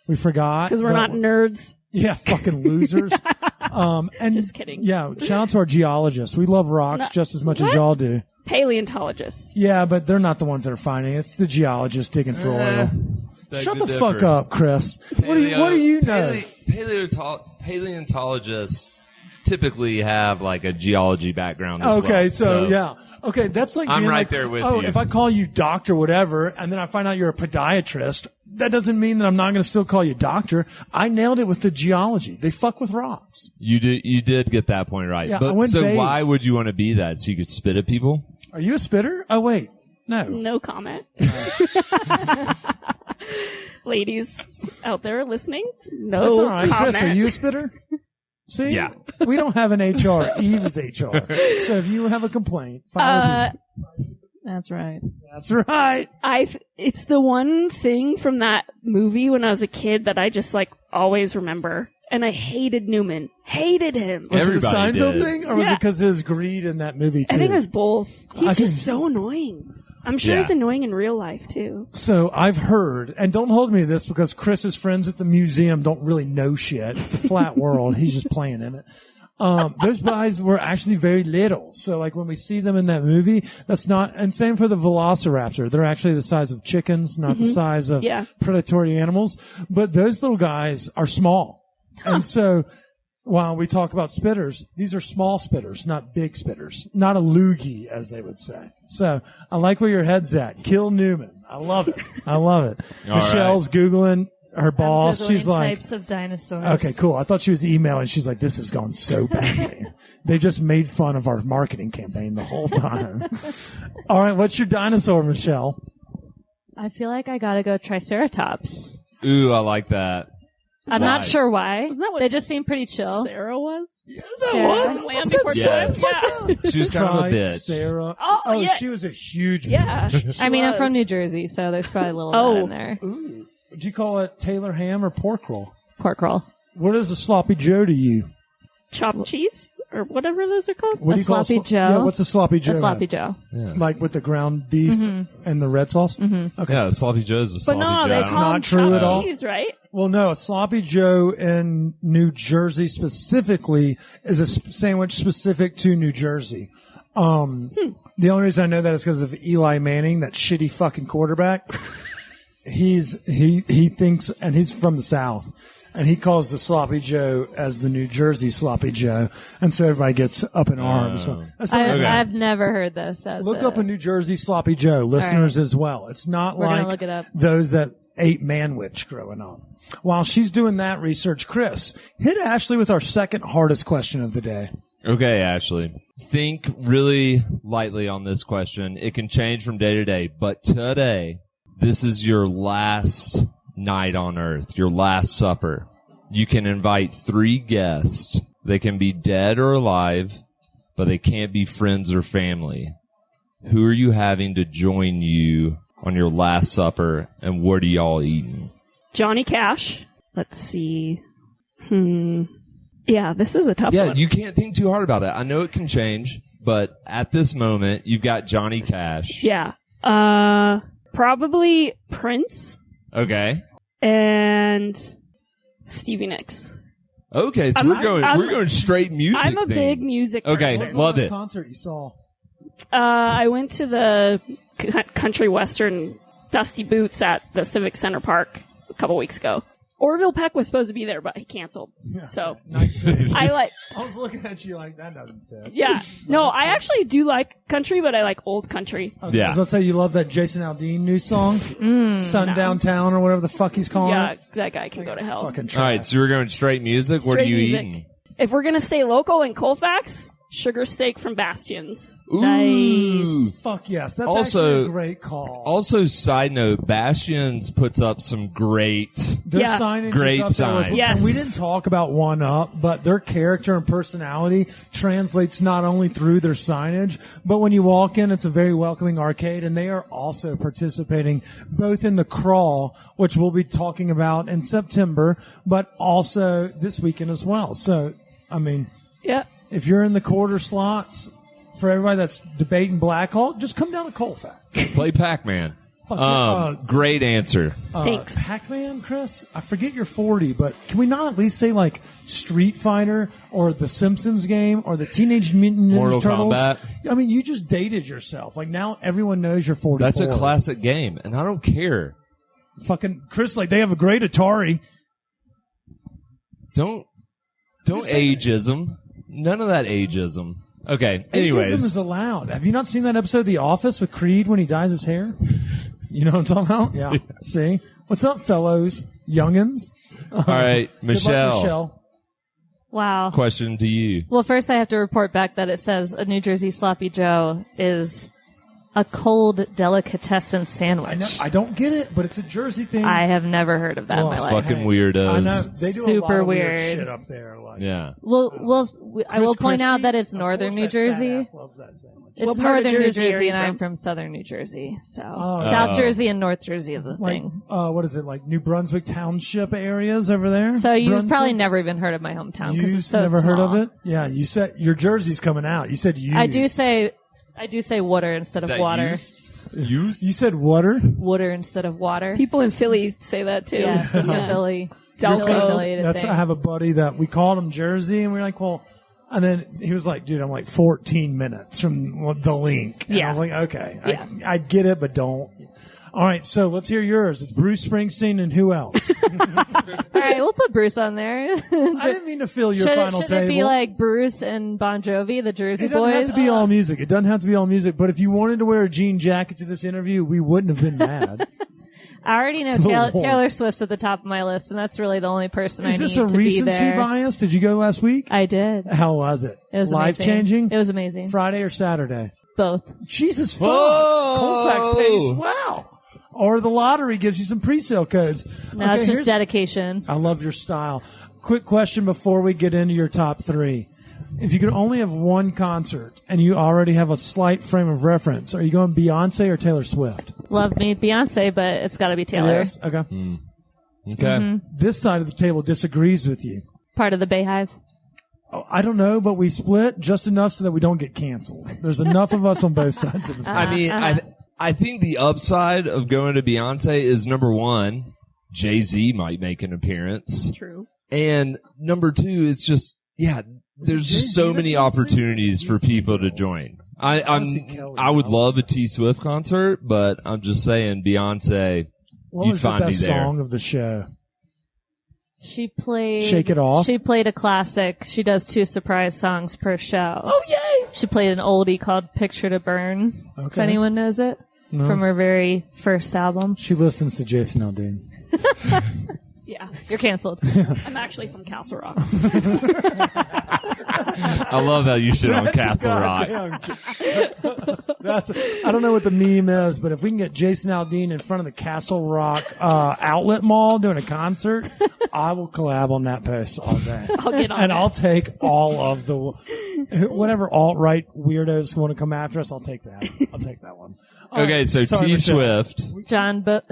B: we forgot.
H: Because we're
B: but-
H: not nerds.
B: Yeah, fucking losers. And
H: Just kidding.
B: Yeah, shout out to our geologists. We love rocks just as much as y'all do.
H: Paleontologist.
B: Yeah, but they're not the ones that are finding it. It's the geologists digging for oil. Shut the fuck up, Chris. What do you know?
E: Paleontologists typically have like a geology background as
B: Okay,
E: well.
B: so yeah. Okay, that's like
E: I'm
B: being
E: right
B: like,
E: there with
B: oh,
E: you.
B: if I call you doctor whatever, and then I find out you're a podiatrist, that doesn't mean that I'm not going to still call you doctor. I nailed it with the geology. They fuck with rocks.
E: You did get that point right.
B: Yeah, I
E: but
B: went
E: so
B: vague.
E: why would you want to be that? So you could spit at people?
B: Are you a spitter? Oh, wait. No.
H: No comment. Ladies out there listening, no
B: That's all right.
H: comment.
B: Chris, are you a spitter? See?
E: Yeah.
B: We don't have an HR. Eve is HR. So if you have a complaint, fire people.
F: That's right.
B: That's right.
H: It's the one thing from that movie when I was a kid that I just like always remember. And I hated Newman. Hated him.
B: Was
E: Everybody
B: it the Seinfeld
E: did.
B: thing, or was it because of his greed in that movie too?
H: I think it was both.
B: I
H: He's
B: think-
H: just so annoying. I'm sure
E: Yeah.
H: he's annoying in real life too.
B: So I've heard, and don't hold me to this because Chris's friends at the museum don't really know shit. It's a flat world. He's just playing in it. Those guys were actually very little. So like when we see them in that movie, that's not, and same for the velociraptor. They're actually the size of chickens, not the size of
H: Yeah.
B: predatory animals. But those little guys are small. And so while we talk about spitters, these are small spitters, not big spitters, not a loogie, as they would say. So I like where your head's at. Kill Newman. I love it. I love it.
E: All
B: Michelle's Googling her boss.
G: I'm Googling
B: She's like,
G: types of dinosaurs.
B: okay, cool. I thought she was emailing. She's like, this is going so badly. They just made fun of our marketing campaign the whole time. All right. What's your dinosaur, Michelle?
G: I feel like I gotta go Triceratops.
E: Ooh, I like that.
G: I'm not
E: Why?
G: sure why.
H: Isn't that what
G: They just seem pretty chill.
H: Sarah was?
G: Sarah?
H: Land Before
E: Yes.
H: Time? Yeah.
E: She was kind of a
B: Try
E: bitch.
B: Sarah.
H: Oh, yeah.
B: She was a huge
H: Yeah.
B: bitch.
G: I mean, I'm
H: was.
G: from New Jersey, so there's probably a little of
H: Oh.
G: that in there.
B: Ooh. Would you call it Taylor ham or pork roll?
G: Pork roll.
B: What is a sloppy Joe to you?
H: Chopped cheese? Or whatever those are called?
B: What
G: A
B: do you call
G: sloppy Joe?
B: Yeah, what's a sloppy Joe?
G: A sloppy
B: have?
G: Joe.
B: Like with the ground beef and the red sauce? Okay.
E: Yeah, sloppy Joe's a
H: But
E: sloppy
H: no,
E: Joe.
H: they
E: I don't
H: call
B: not
H: them
B: true
H: chopped
B: at all.
H: cheese, right?
B: Well, no, a sloppy Joe in New Jersey specifically is a sandwich specific to New Jersey. The only reason I know that is because of Eli Manning, that shitty fucking quarterback. He thinks, and he's from the South, and he calls the sloppy Joe as the New Jersey sloppy Joe, and so everybody gets up in arms. That's not-
E: Okay.
G: I've never heard this.
B: Look up a New Jersey sloppy Joe, listeners as well. It's not
G: We're gonna
B: like
G: look it up.
B: those that ate Manwich growing up. While she's doing that research, Chris, hit Ashley with our second hardest question of the day.
E: Okay, Ashley. Think really lightly on this question. It can change from day to day, but today, this is your last night on earth, your last supper. You can invite 3 guests. They can be dead or alive, but they can't be friends or family. Who are you having to join you on your last supper, and what are y'all eating?
H: Johnny Cash. Let's see. Yeah, this is a tough
E: Yeah,
H: one.
E: you can't think too hard about it. I know it can change, but at this moment, you've got Johnny Cash.
H: Yeah. Probably Prince
E: Okay.
H: and Stevie Nicks.
E: Okay, so
H: I'm-
E: we're going straight music.
H: I'm a
E: thing.
H: big music
E: Okay.
H: person.
E: Love it.
B: Concert you saw?
H: I went to the country western Dusty Boots at the Civic Center Park a couple weeks ago. Orville Peck was supposed to be there, but he canceled. So
B: Nice.
H: I
B: was looking at you like that doesn't fit.
H: Yeah. No, I actually do like country, but I like old country.
B: Okay,
E: Yeah.
B: I was gonna say you love that Jason Aldean new song, Sundown Town or whatever the fuck he's calling
H: Yeah,
B: it.
H: that guy can go to hell.
B: Fucking
E: All
B: trash.
E: right, so we're going straight music. What are
H: Straight
E: you
H: music.
E: eating?
H: If we're going to stay local in Colfax, sugar steak from Bastions.
G: Nice.
B: Fuck yes, that's
E: Also-
B: actually a great call.
E: Also, side note, Bastions puts up some great.
B: Their
H: Yeah.
B: signage
E: Great
B: is up there with-
E: sign.
H: Yes.
B: And we didn't talk about One Up, but their character and personality translates not only through their signage, but when you walk in, it's a very welcoming arcade, and they are also participating both in the crawl, which we'll be talking about in September, but also this weekend as well. So, I mean,
H: Yeah.
B: if you're in the quarter slots, for everybody that's debating Black Hawk, just come down to Colfax.
E: Play Pac-Man.
B: Fuck yeah.
E: Great answer.
H: Thanks.
B: Pac-Man, Chris? I forget you're 40, but can we not at least say like Street Fighter or the Simpsons game or the Teenage Mutant Ninja
E: Mortal
B: Turtles?
E: Kombat.
B: I mean, you just dated yourself. Like now everyone knows you're 44.
E: That's a classic game, and I don't care.
B: Fucking Chris, like they have a great Atari.
E: Don't
B: Just say
E: ageism. None of that ageism. Okay.
B: Ageism
E: Anyways,
B: is allowed. Have you not seen that episode of The Office with Creed when he dyes his hair? You know what I'm talking about? Yeah. See? What's up, fellows? Youngins?
E: all right,
B: Good luck, Michelle.
G: Wow.
E: Question to you.
G: Well, first I have to report back that it says a New Jersey Sloppy Joe is a cold delicatessen sandwich.
B: I know. I don't get it, but it's a Jersey thing.
G: I have never heard of that in my
B: Oh,
G: life.
E: Fucking weirdos.
B: I know. They do a lot
G: Super
B: of weird
G: weird.
B: shit up there. Like,
E: Yeah.
G: I will point
B: Christie,
G: out that it's
B: of
G: northern
B: course
G: New
B: that fat
G: Jersey.
B: ass loves that sandwich.
G: It's
H: What part of
G: northern New
H: Jersey are
G: Jersey,
H: you
G: and I'm
H: from?
G: from southern New Jersey. So
B: Oh.
G: South Jersey and North Jersey is the
B: Like,
G: thing.
B: what is it? Like New Brunswick Township areas over there?
G: So you've probably
B: Brunswick?
G: never even heard of my hometown because
B: You've
G: it's so
B: never heard of
G: small.
B: it? Yeah, you said your Jersey's coming out. You said you.
G: I do say water instead of
E: That
G: water.
E: Youth?
B: You said water?
G: Water instead of water.
H: People in Philly say that too.
G: Yes, it's a Philly.
H: Delco.
G: Philly affiliated
B: That's
G: thing.
B: I have a buddy that we called him Jersey, and we were like, well, and then he was like, dude, I'm like 14 minutes from the link. And I
H: Yeah.
B: was like, okay,
H: Yeah.
B: I get it, but don't. All right, so let's hear yours. It's Bruce Springsteen and who else?
G: All right, we'll put Bruce on there.
B: I didn't mean to fill your final
G: should
B: table.
G: it be like Bruce and Bon Jovi, the Jersey
B: It doesn't
G: Boys?
B: have to be all music. It doesn't have to be all music. But if you wanted to wear a jean jacket to this interview, we wouldn't have been mad.
G: I already know
B: It's a little warm.
G: Taylor Swift's at the top of my list, and that's really the only person I
B: Is
G: need
B: this a
G: to be
B: recency
G: there.
B: bias? Did you go last week?
G: I did.
B: How was it?
G: It was
B: life
G: amazing.
B: changing.
G: It was amazing.
B: Friday or Saturday?
G: Both.
B: Jesus fuck!
E: Whoa!
B: Colfax pays well. Or the lottery gives you some pre-sale codes.
G: No,
B: Okay,
G: it's just
B: here's-
G: dedication.
B: I love your style. Quick question before we get into your top three. If you could only have one concert and you already have a slight frame of reference, are you going Beyonce or Taylor Swift?
G: Love me, Beyonce, but it's got to be Taylor.
B: Yes? Okay.
E: Okay.
G: Mm-hmm.
B: This side of the table disagrees with you.
G: Part of the Bayhive.
B: Oh, I don't know, but we split just enough so that we don't get canceled. There's enough of us on both sides of the
E: I mean, I think the upside of going to Beyonce is number one, Jay-Z might make an appearance.
H: True.
E: And number two, it's just, yeah, there's just
B: Jay-Z
E: so
B: that
E: many
B: you
E: opportunities
B: see?
E: for people to join.
B: see Kelly
E: I would
B: now.
E: love a T Swift concert, but I'm just saying Beyonce,
B: What
E: you'd
B: was the
E: find me
B: best
E: there.
B: song of the show?
G: She played
B: Shake It Off?
G: She played a classic. She does 2 surprise songs per show.
B: Oh, yay!
G: She played an oldie called Picture to Burn. If
B: Okay.
G: anyone knows it.
B: No.
G: From her very first album.
B: She listens to Jason Aldean.
H: Yeah.
G: You're canceled.
H: I'm actually from Castle Rock.
E: I love how you shit on Castle Rock.
B: That's, I don't know what the meme is, but if we can get Jason Aldean in front of the Castle Rock outlet mall doing a concert, I will collab on that post all day.
H: I'll get on
B: And
H: that.
B: I'll take all of the whatever alt-right weirdos want to come after us. I'll take that. I'll take that one. All
E: Okay,
B: right.
E: so
B: Sorry,
E: T
B: Michelle.
E: Swift.
G: John Bon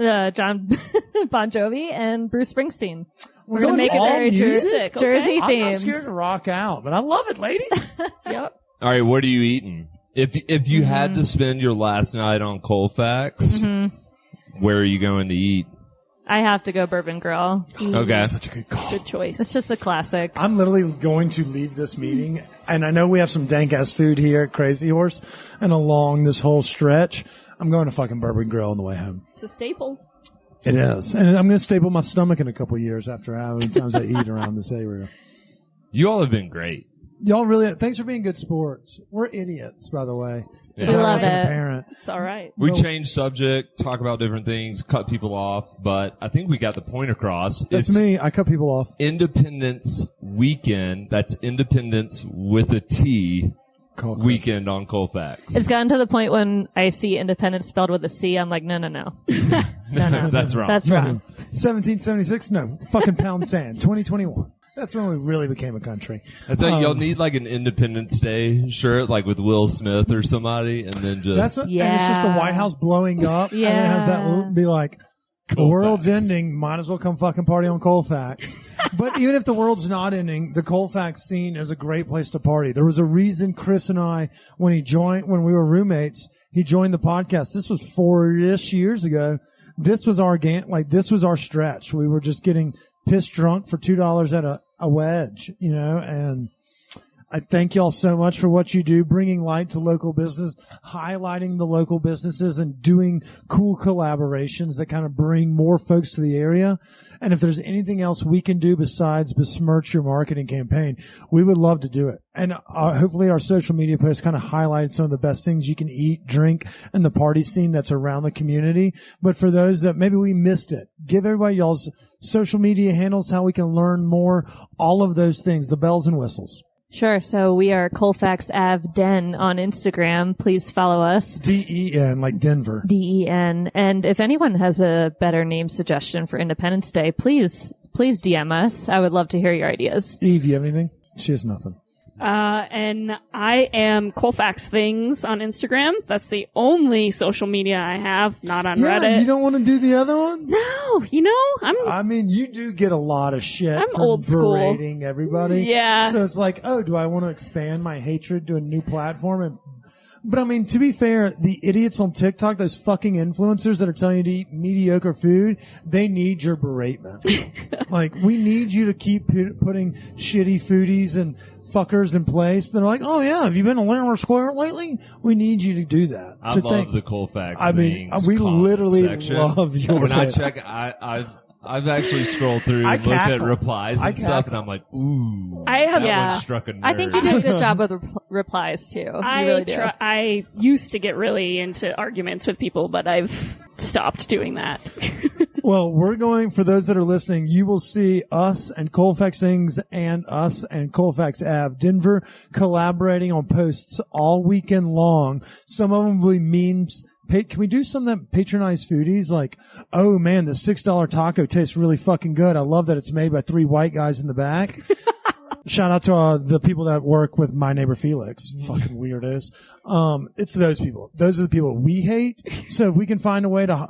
G: Jovi and Bruce Springsteen. We're
B: Going
G: gonna make it
B: all
G: very
B: music?
G: Jersey
B: I'm not scared
G: themed.
B: to rock out, but I love it, ladies.
H: Yep.
E: All right, what are you eating? If you had to spend your last night on Colfax, where are you going to eat?
G: I have to go Bourbon Grill.
E: Okay.
B: Such a good call.
H: Good choice.
G: It's just a classic.
B: I'm literally going to leave this meeting, and I know we have some dank ass food here at Crazy Horse, and along this whole stretch, I'm going to fucking Bourbon Grill on the way home.
H: It's a staple.
B: It is. And I'm going to staple my stomach in a couple of years after how many times I eat around this area.
E: You all have been great.
B: Y'all really, thanks for being good sports. We're idiots, by the way.
E: Yeah.
G: We love it.
B: Parent.
H: It's all right.
E: We change subject, talk about different things, cut people off, but I think we got the point across.
B: That's
E: It's
B: me. I cut people off.
E: Independence Weekend. That's Independence with a T.
B: Call Chris.
E: Weekend on Colfax.
G: It's gotten to the point when I see independence spelled with a C, I'm like, no. No.
E: That's wrong.
G: That's wrong.
B: 1776? No. Fucking pound sand. 2021. That's when we really became a country.
E: I tell you, y'all need like an Independence Day shirt, like with Will Smith or somebody, and then just
B: That's what, and it's just the White House blowing up. And then it has that, be like, the world's ending, might as well come fucking party on Colfax. But even if the world's not ending, the Colfax scene is a great place to party. There was a reason Chris and I, when we were roommates, he joined the podcast. This was 4-ish years ago. This was this was our stretch. We were just getting pissed drunk for $2 at a wedge, and I thank y'all so much for what you do, bringing light to local business, highlighting the local businesses, and doing cool collaborations that kind of bring more folks to the area. And if there's anything else we can do besides besmirch your marketing campaign, we would love to do it. And hopefully our social media posts kind of highlighted some of the best things you can eat, drink, and the party scene that's around the community. But for those that maybe we missed it, give everybody y'all's social media handles, how we can learn more, all of those things, the bells and whistles.
G: Sure. So we are ColfaxAveDen on Instagram. Please follow us.
B: DEN, like Denver.
G: DEN. And if anyone has a better name suggestion for Independence Day, please DM us. I would love to hear your ideas.
B: Eve, you have anything? She has nothing.
H: And I am ColfaxThings on Instagram. That's the only social media I have, not on Reddit.
B: You don't want to do the other one?
H: No,
B: I mean, you do get a lot of shit
H: I'm
B: for
H: old school.
B: berating everybody.
H: Yeah.
B: So it's like, oh, do I want to expand my hatred to a new platform? But I mean, to be fair, the idiots on TikTok, those fucking influencers that are telling you to eat mediocre food, they need your beratement. Like, we need you to keep putting shitty foodies and fuckers in place. They're like, oh yeah, have you been to Larimer Square lately? We need you to do that.
E: I love the Colfax.
B: I mean,
E: Things
B: we
E: comment
B: literally
E: section.
B: love your.
E: When I check, I've actually scrolled through, looked at replies and stuff, and I'm like, ooh, that one struck a nerve.
G: I think you did a good job with replies too. You really do.
H: I used to get really into arguments with people, but I've stopped doing that.
B: Well, we're going, for those that are listening, you will see us and ColfaxThings and us and ColfaxAveDen collaborating on posts all weekend long. Some of them will be memes. Can we do some that patronize foodies? Like, oh man, the $6 taco tastes really fucking good. I love that it's made by 3 white guys in the back. Shout out to the people that work with my neighbor Felix. Fucking weirdos. It's those people. Those are the people we hate. So if we can find a way to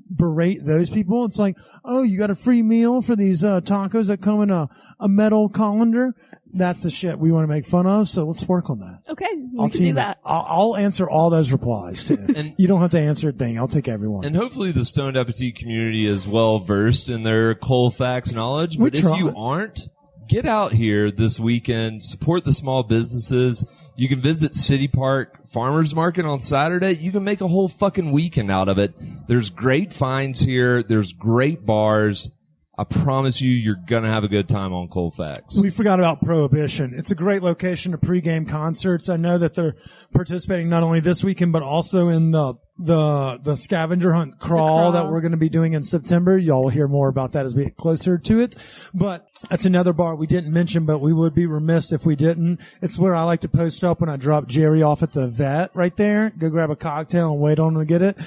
B: berate those people, it's like, oh, you got a free meal for these tacos that come in a metal colander. That's the shit we want to make fun of. So let's work on that.
H: Okay,
B: I'll
H: can do that.
B: I'll answer all those replies too.
E: And
B: you don't have to answer a thing. I'll take everyone.
E: And hopefully the Stoned Appetite community is well versed in their Colfax knowledge. But if you aren't, get out here this weekend, support the small businesses. You can visit City Park Farmers Market on Saturday. You can make a whole fucking weekend out of it. There's great finds here. There's great bars. I promise you're going to have a good time on Colfax.
B: We forgot about Prohibition. It's a great location to pregame concerts. I know that they're participating not only this weekend, but also in the scavenger hunt crawl that we're going to be doing in September. Y'all will hear more about that as we get closer to it. But that's another bar we didn't mention, but we would be remiss if we didn't. It's where I like to post up when I drop Jerry off at the vet right there. Go grab a cocktail and wait on him to get it.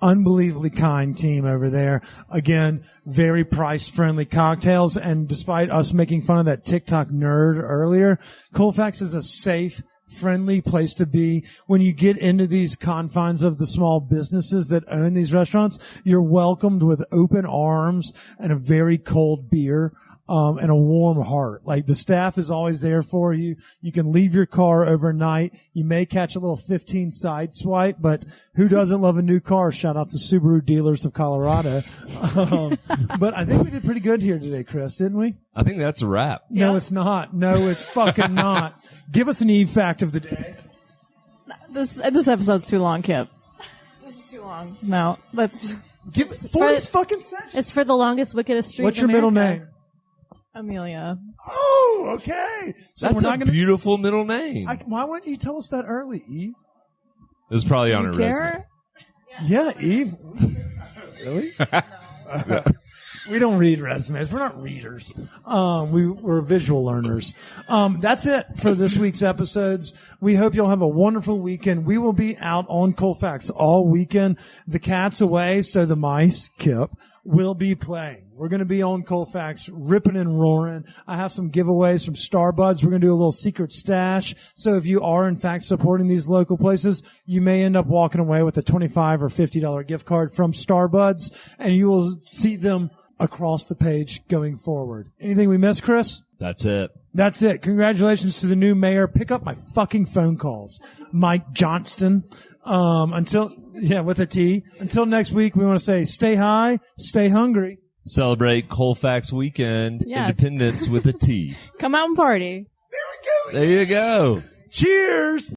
B: Unbelievably kind team over there. Again, very price-friendly cocktails. And despite us making fun of that TikTok nerd earlier, Colfax is a safe, friendly place to be. When you get into these confines of the small businesses that own these restaurants, you're welcomed with open arms and a very cold beer. And a warm heart. Like, the staff is always there for you. You can leave your car overnight. You may catch a little 15 side swipe, but who doesn't love a new car? Shout out to Subaru dealers of Colorado. But I think we did pretty good here today, Chris, didn't we?
E: I think that's a wrap.
B: No, it's not. No, it's fucking not. Give us an Eve fact of the day.
F: This episode's too long, Kip. This is too long. No, let's.
B: Give 40 fucking cents.
G: It's for the longest, wickedest street.
B: What's
G: in
B: your middle
G: America.
B: name?
F: Amelia.
B: Oh, okay. So
E: That's
B: we're not
E: a
B: gonna.
E: beautiful middle name.
B: Why wouldn't you tell us that early, Eve?
E: It was probably on
F: You
E: her
F: care?
E: resume.
B: Yeah, Eve. Really? We don't read resumes. We're not readers. We're visual learners. That's it for this week's episodes. We hope you'll have a wonderful weekend. We will be out on Colfax all weekend. The cat's away, so the mice, Kip, will be playing. We're going to be on Colfax, ripping and roaring. I have some giveaways from Starbuds. We're going to do a little secret stash. So if you are, in fact, supporting these local places, you may end up walking away with a $25 or $50 gift card from Starbuds, and you will see them across the page going forward. Anything we missed, Chris?
E: That's it.
B: That's it. Congratulations to the new mayor. Pick up my fucking phone calls. Mike Johnston. With a T. Until next week, we want to say stay high, stay hungry.
E: Celebrate Colfax weekend,
F: Yeah.
E: Independence with a T.
F: Come out and party.
E: There you go.
B: Cheers!